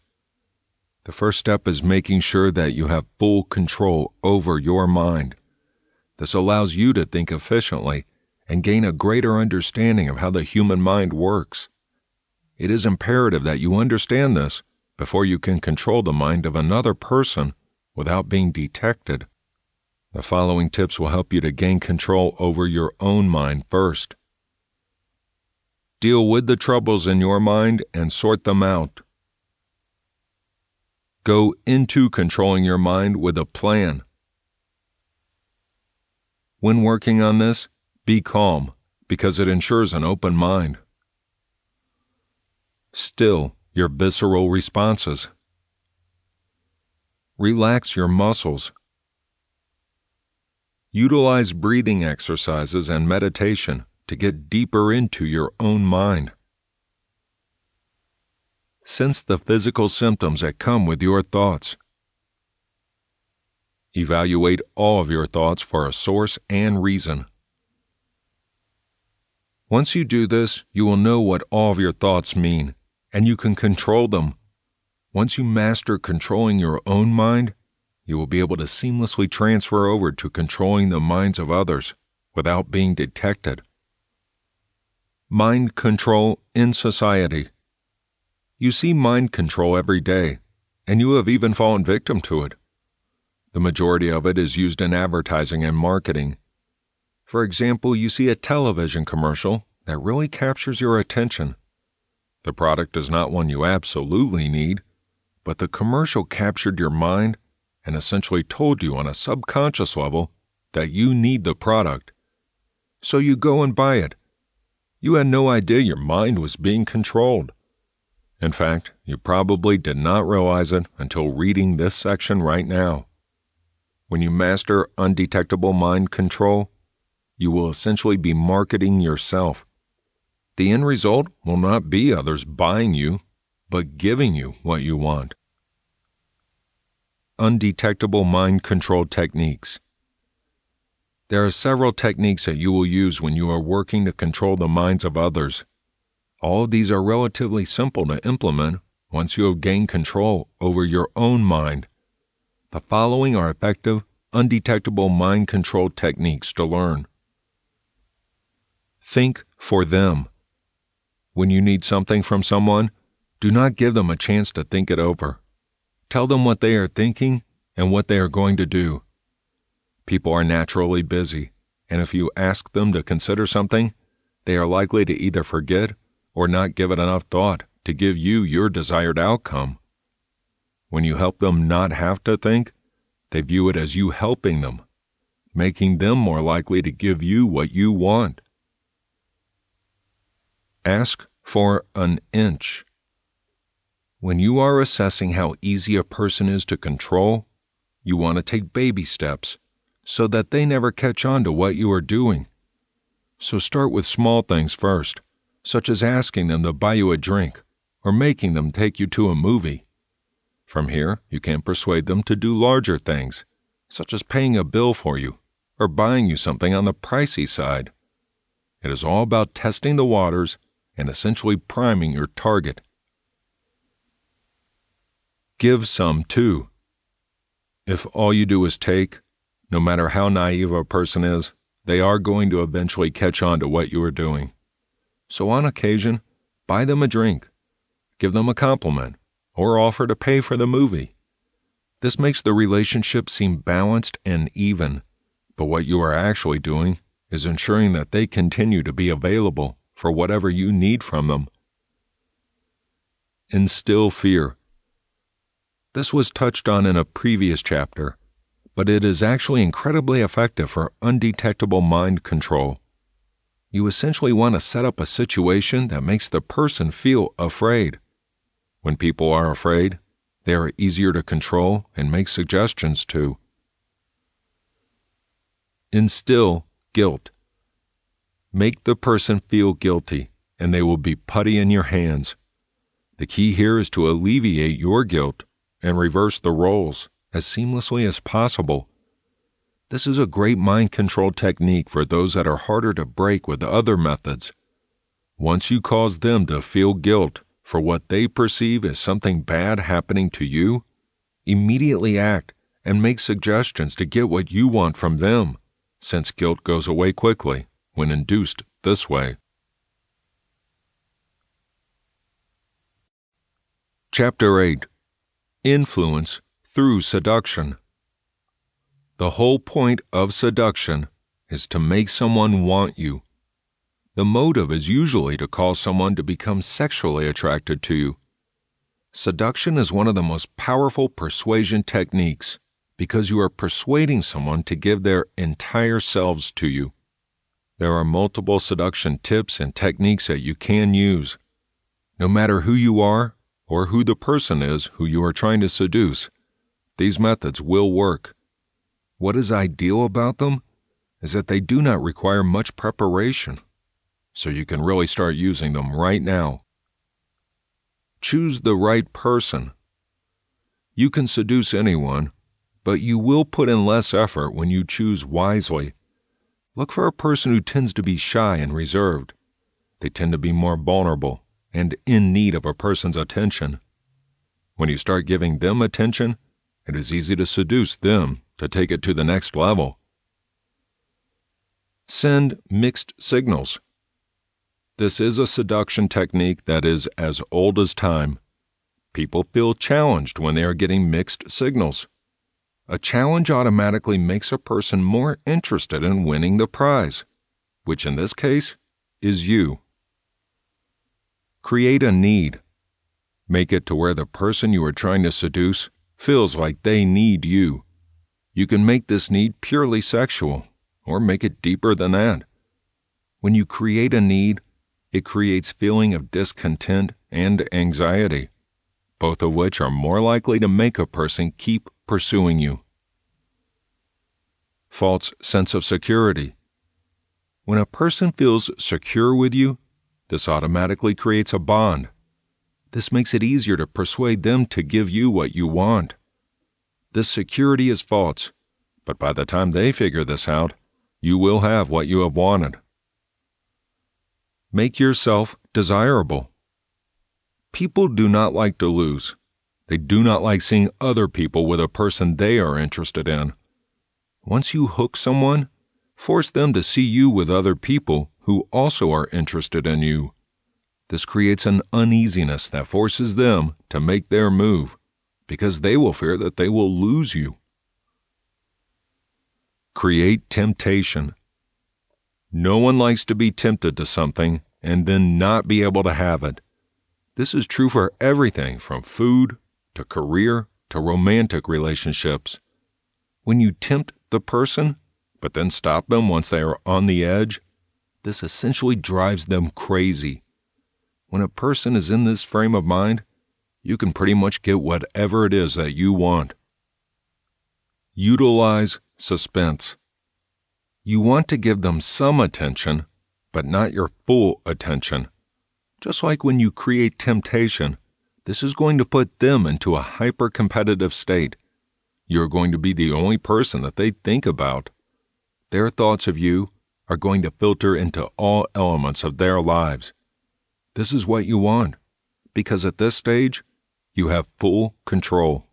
The first step is making sure that you have full control over your mind. This allows you to think efficiently and gain a greater understanding of how the human mind works. It is imperative that you understand this before you can control the mind of another person without being detected. The following tips will help you to gain control over your own mind first. Deal with the troubles in your mind and sort them out. Go into controlling your mind with a plan. When working on this, be calm, because it ensures an open mind. Still your visceral responses. Relax your muscles. Utilize breathing exercises and meditation to get deeper into your own mind. Sense the physical symptoms that come with your thoughts. Evaluate all of your thoughts for a source and reason. Once you do this, you will know what all of your thoughts mean, and you can control them. Once you master controlling your own mind, you will be able to seamlessly transfer over to controlling the minds of others without being detected. Mind control in society. You see mind control every day, and you have even fallen victim to it. The majority of it is used in advertising and marketing. For example, you see a television commercial that really captures your attention. The product is not one you absolutely need, but the commercial captured your mind and essentially told you on a subconscious level that you need the product. So you go and buy it. You had no idea your mind was being controlled. In fact, you probably did not realize it until reading this section right now. When you master undetectable mind control, you will essentially be marketing yourself. The end result will not be others buying you, but giving you what you want. Undetectable mind control techniques. There are several techniques that you will use when you are working to control the minds of others. All of these are relatively simple to implement once you have gained control over your own mind. The following are effective, undetectable mind control techniques to learn. Think for them. When you need something from someone, do not give them a chance to think it over. Tell them what they are thinking and what they are going to do. People are naturally busy, and if you ask them to consider something, they are likely to either forget or not give it enough thought to give you your desired outcome. When you help them not have to think, they view it as you helping them, making them more likely to give you what you want. Ask for an inch. When you are assessing how easy a person is to control, you want to take baby steps so that they never catch on to what you are doing. So start with small things first, such as asking them to buy you a drink or making them take you to a movie. From here, you can persuade them to do larger things, such as paying a bill for you or buying you something on the pricey side. It is all about testing the waters and essentially priming your target. Give some too. If all you do is take, no matter how naive a person is, they are going to eventually catch on to what you are doing. So on occasion, buy them a drink, give them a compliment, or offer to pay for the movie. This makes the relationship seem balanced and even, but what you are actually doing is ensuring that they continue to be available for whatever you need from them. Instill fear. This was touched on in a previous chapter, but it is actually incredibly effective for undetectable mind control. You essentially want to set up a situation that makes the person feel afraid. When people are afraid, they are easier to control and make suggestions to. Instill guilt. Make the person feel guilty, and they will be putty in your hands. The key here is to alleviate your guilt and reverse the roles as seamlessly as possible. This is a great mind control technique for those that are harder to break with other methods. Once you cause them to feel guilt for what they perceive as something bad happening to you, immediately act and make suggestions to get what you want from them, since guilt goes away quickly when induced this way. Chapter 8. Influence through seduction. The whole point of seduction is to make someone want you. The motive is usually to cause someone to become sexually attracted to you. Seduction is one of the most powerful persuasion techniques because you are persuading someone to give their entire selves to you. There are multiple seduction tips and techniques that you can use. No matter who you are or who the person is who you are trying to seduce, these methods will work. What is ideal about them is that they do not require much preparation, so you can really start using them right now. Choose the right person. You can seduce anyone, but you will put in less effort when you choose wisely. Look for a person who tends to be shy and reserved. They tend to be more vulnerable and in need of a person's attention. When you start giving them attention, it is easy to seduce them to take it to the next level. Send mixed signals. This is a seduction technique that is as old as time. People feel challenged when they are getting mixed signals. A challenge automatically makes a person more interested in winning the prize, which in this case is you. Create a need. Make it to where the person you are trying to seduce feels like they need you. You can make this need purely sexual, or make it deeper than that. When you create a need, it creates feeling of discontent and anxiety, both of which are more likely to make a person keep pursuing you. False sense of security. When a person feels secure with you, this automatically creates a bond. This makes it easier to persuade them to give you what you want. This security is false, but by the time they figure this out, you will have what you have wanted. Make yourself desirable. People do not like to lose. They do not like seeing other people with a person they are interested in. Once you hook someone, force them to see you with other people who also are interested in you. This creates an uneasiness that forces them to make their move, because they will fear that they will lose you. Create temptation. No one likes to be tempted to something and then not be able to have it. This is true for everything from food to career to romantic relationships. When you tempt the person, but then stop them once they are on the edge, this essentially drives them crazy. When a person is in this frame of mind, you can pretty much get whatever it is that you want. Utilize suspense. You want to give them some attention, but not your full attention. Just like when you create temptation, this is going to put them into a hyper-competitive state. You're going to be the only person that they think about. Their thoughts of you are going to filter into all elements of their lives. This is what you want, because at this stage, you have full control.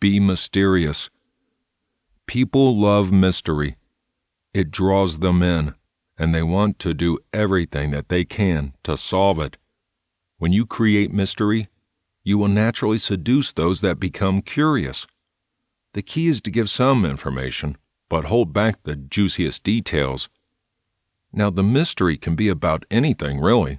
Be mysterious. People love mystery. It draws them in, and they want to do everything that they can to solve it. When you create mystery, you will naturally seduce those that become curious. The key is to give some information, but hold back the juiciest details. Now, the mystery can be about anything, really.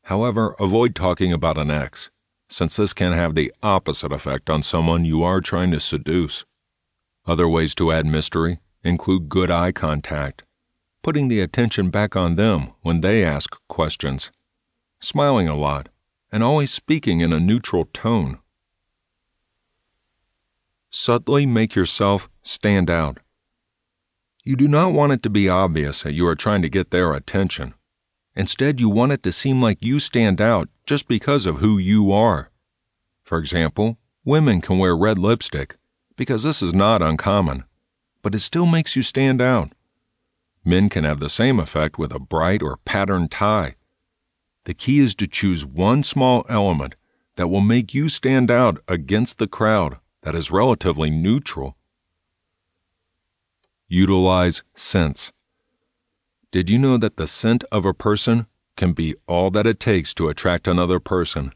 However, avoid talking about an ex, since this can have the opposite effect on someone you are trying to seduce. Other ways to add mystery include good eye contact, putting the attention back on them when they ask questions, smiling a lot, and always speaking in a neutral tone. Subtly make yourself stand out. You do not want it to be obvious that you are trying to get their attention. Instead, you want it to seem like you stand out just because of who you are. For example, women can wear red lipstick because this is not uncommon, but it still makes you stand out. Men can have the same effect with a bright or patterned tie. The key is to choose one small element that will make you stand out against the crowd that is relatively neutral. Utilize scents. Did you know that the scent of a person can be all that it takes to attract another person?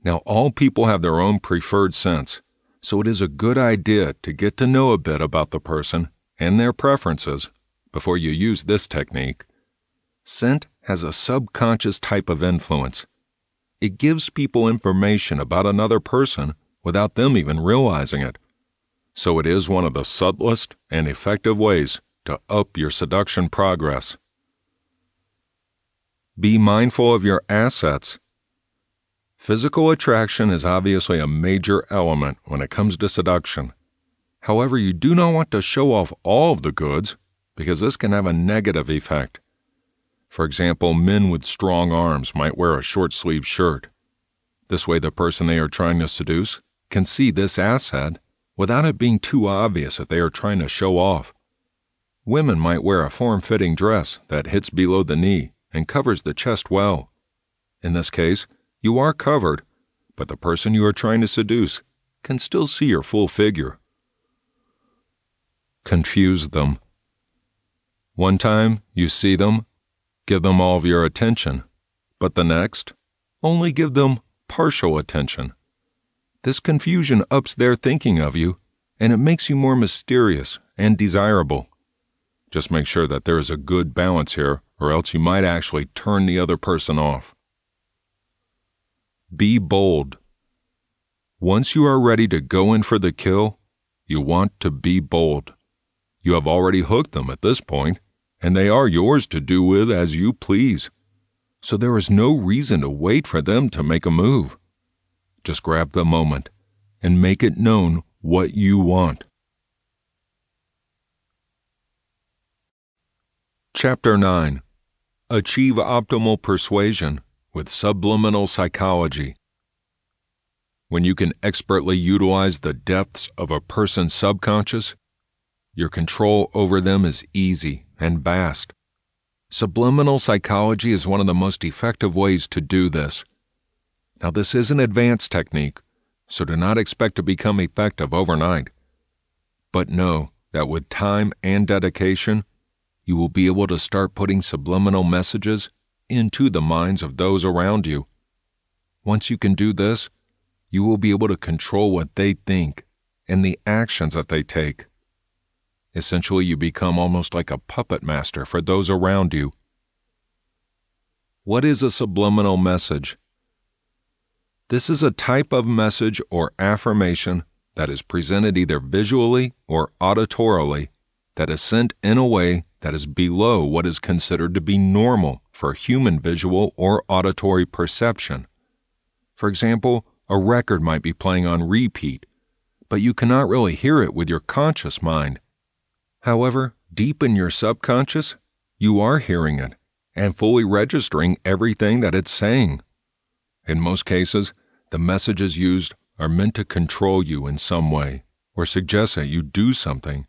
Now, all people have their own preferred scents, so it is a good idea to get to know a bit about the person and their preferences before you use this technique. Scent has a subconscious type of influence. It gives people information about another person without them even realizing it. So it is one of the subtlest and effective ways to up your seduction progress. Be mindful of your assets. Physical attraction is obviously a major element when it comes to seduction. However, you do not want to show off all of the goods because this can have a negative effect. For example, men with strong arms might wear a short-sleeved shirt. This way the person they are trying to seduce can see this asset without it being too obvious that they are trying to show off. Women might wear a form-fitting dress that hits below the knee and covers the chest well. In this case, you are covered, but the person you are trying to seduce can still see your full figure. Confuse them. One time you see them, give them all of your attention, but the next, only give them partial attention. This confusion ups their thinking of you, and it makes you more mysterious and desirable. Just make sure that there is a good balance here, or else you might actually turn the other person off. Be bold. Once you are ready to go in for the kill, you want to be bold. You have already hooked them at this point, and they are yours to do with as you please. So there is no reason to wait for them to make a move. Just grab the moment and make it known what you want. Chapter 9. Achieve optimal persuasion with subliminal psychology. When you can expertly utilize the depths of a person's subconscious, your control over them is easy and vast. Subliminal psychology is one of the most effective ways to do this. Now, this is an advanced technique, so do not expect to become effective overnight. But know that with time and dedication, you will be able to start putting subliminal messages into the minds of those around you. Once you can do this, you will be able to control what they think and the actions that they take. Essentially, you become almost like a puppet master for those around you. What is a subliminal message? This is a type of message or affirmation that is presented either visually or auditorily that is sent in a way that is below what is considered to be normal for human visual or auditory perception. For example, a record might be playing on repeat, but you cannot really hear it with your conscious mind. However, deep in your subconscious, you are hearing it and fully registering everything that it's saying. In most cases, the messages used are meant to control you in some way or suggest that you do something.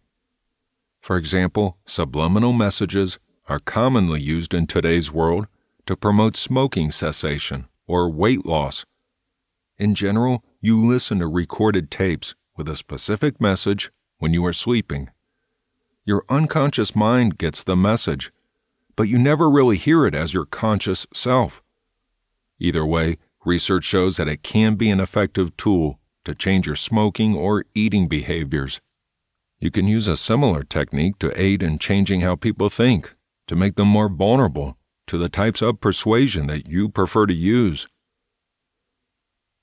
For example, subliminal messages are commonly used in today's world to promote smoking cessation or weight loss. In general, you listen to recorded tapes with a specific message when you are sleeping. Your unconscious mind gets the message, but you never really hear it as your conscious self. Either way, research shows that it can be an effective tool to change your smoking or eating behaviors. You can use a similar technique to aid in changing how people think, to make them more vulnerable to the types of persuasion that you prefer to use.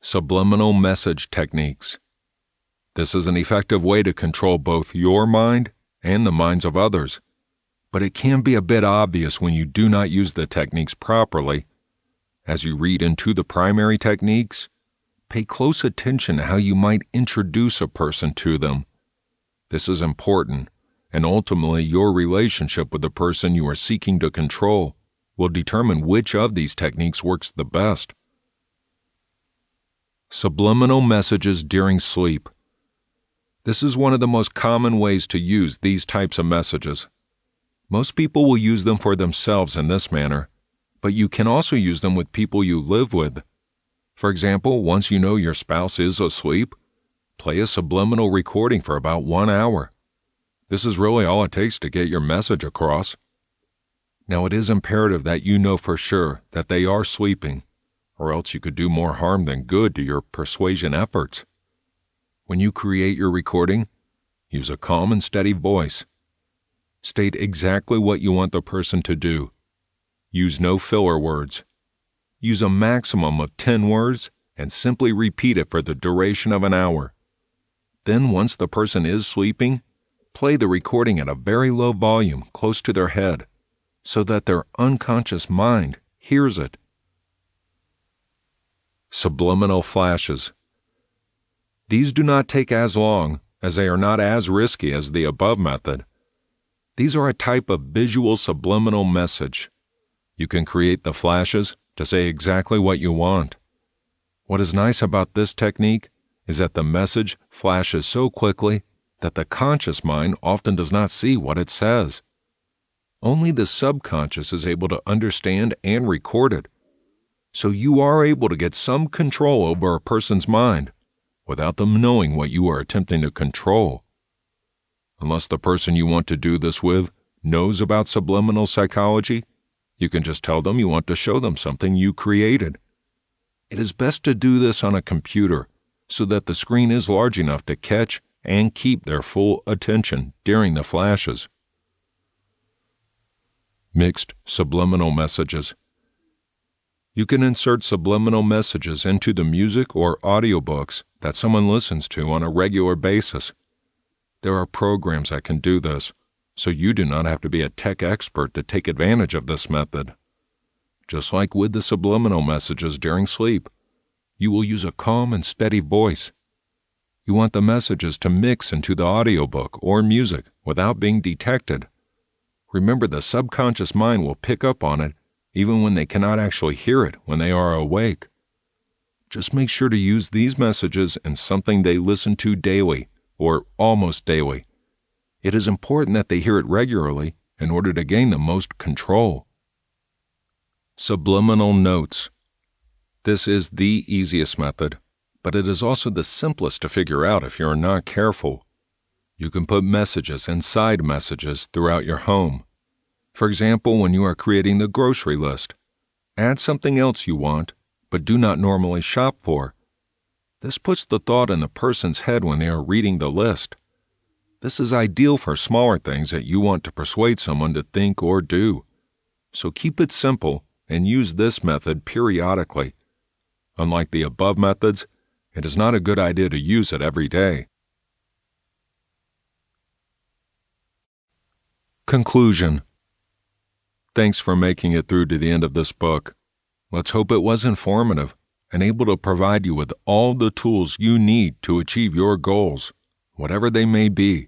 Subliminal message techniques. This is an effective way to control both your mind and the minds of others, but it can be a bit obvious when you do not use the techniques properly. As you read into the primary techniques, pay close attention to how you might introduce a person to them. This is important, and ultimately your relationship with the person you are seeking to control will determine which of these techniques works the best. Subliminal messages during sleep. This is one of the most common ways to use these types of messages. Most people will use them for themselves in this manner, but you can also use them with people you live with. For example, once you know your spouse is asleep, play a subliminal recording for about 1 hour. This is really all it takes to get your message across. Now, it is imperative that you know for sure that they are sleeping, or else you could do more harm than good to your persuasion efforts. When you create your recording, use a calm and steady voice. State exactly what you want the person to do. Use no filler words. Use a maximum of 10 words and simply repeat it for the duration of an hour. Then, once the person is sleeping, play the recording at a very low volume close to their head so that their unconscious mind hears it. Subliminal flashes. These do not take as long, as they are not as risky as the above method. These are a type of visual subliminal message. You can create the flashes to say exactly what you want. What is nice about this technique is that the message flashes so quickly that the conscious mind often does not see what it says. Only the subconscious is able to understand and record it. So you are able to get some control over a person's mind without them knowing what you are attempting to control. Unless the person you want to do this with knows about subliminal psychology, you can just tell them you want to show them something you created. It is best to do this on a computer so that the screen is large enough to catch and keep their full attention during the flashes. Mixed subliminal messages. You can insert subliminal messages into the music or audiobooks that someone listens to on a regular basis. There are programs that can do this, so you do not have to be a tech expert to take advantage of this method. Just like with the subliminal messages during sleep, you will use a calm and steady voice. You want the messages to mix into the audiobook or music without being detected. Remember, the subconscious mind will pick up on it even when they cannot actually hear it when they are awake. Just make sure to use these messages in something they listen to daily or almost daily. It is important that they hear it regularly in order to gain the most control. Subliminal notes. This is the easiest method, but it is also the simplest to figure out if you are not careful. You can put messages and side messages throughout your home. For example, when you are creating the grocery list, add something else you want, but do not normally shop for. This puts the thought in the person's head when they are reading the list. This is ideal for smaller things that you want to persuade someone to think or do. So keep it simple and use this method periodically. Unlike the above methods, it is not a good idea to use it every day. Conclusion. Thanks for making it through to the end of this book. Let's hope it was informative and able to provide you with all the tools you need to achieve your goals, whatever they may be.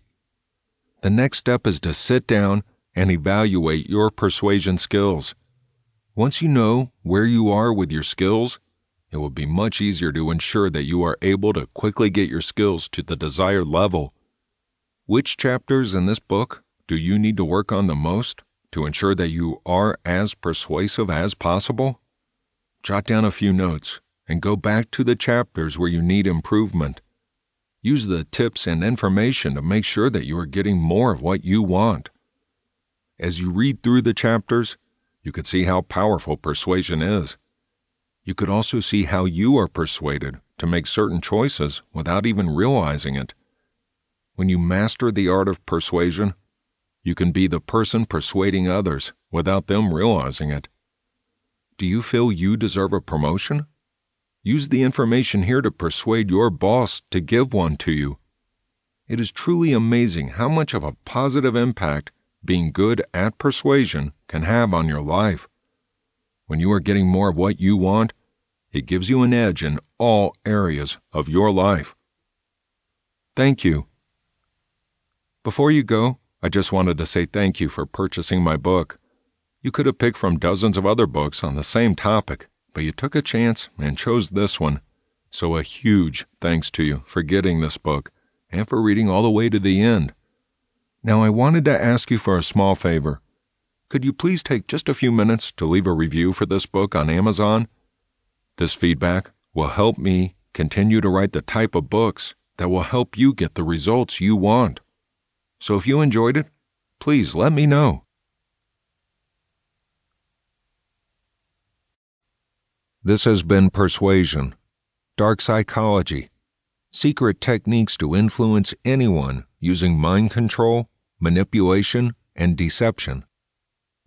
The next step is to sit down and evaluate your persuasion skills. Once you know where you are with your skills, it will be much easier to ensure that you are able to quickly get your skills to the desired level. Which chapters in this book do you need to work on the most to ensure that you are as persuasive as possible? Jot down a few notes and go back to the chapters where you need improvement. Use the tips and information to make sure that you are getting more of what you want. As you read through the chapters, you could see how powerful persuasion is. You could also see how you are persuaded to make certain choices without even realizing it. When you master the art of persuasion, you can be the person persuading others without them realizing it. Do you feel you deserve a promotion? Use the information here to persuade your boss to give one to you. It is truly amazing how much of a positive impact being good at persuasion can have on your life. When you are getting more of what you want, it gives you an edge in all areas of your life. Thank you. Before you go, I just wanted to say thank you for purchasing my book. You could have picked from dozens of other books on the same topic, but you took a chance and chose this one. So a huge thanks to you for getting this book and for reading all the way to the end. Now, I wanted to ask you for a small favor. Could you please take just a few minutes to leave a review for this book on Amazon? This feedback will help me continue to write the type of books that will help you get the results you want. So if you enjoyed it, please let me know. This has been Persuasion, Dark Psychology, Secret Techniques to Influence Anyone Using Mind Control, Manipulation, and Deception.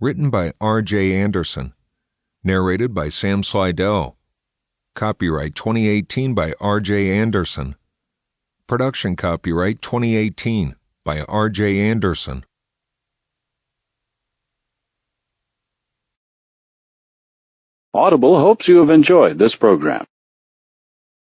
Written by R.J. Anderson. Narrated by Sam Slidell. Copyright 2018 by R.J. Anderson. Production copyright 2018 by R.J. Anderson. Audible hopes you have enjoyed this program.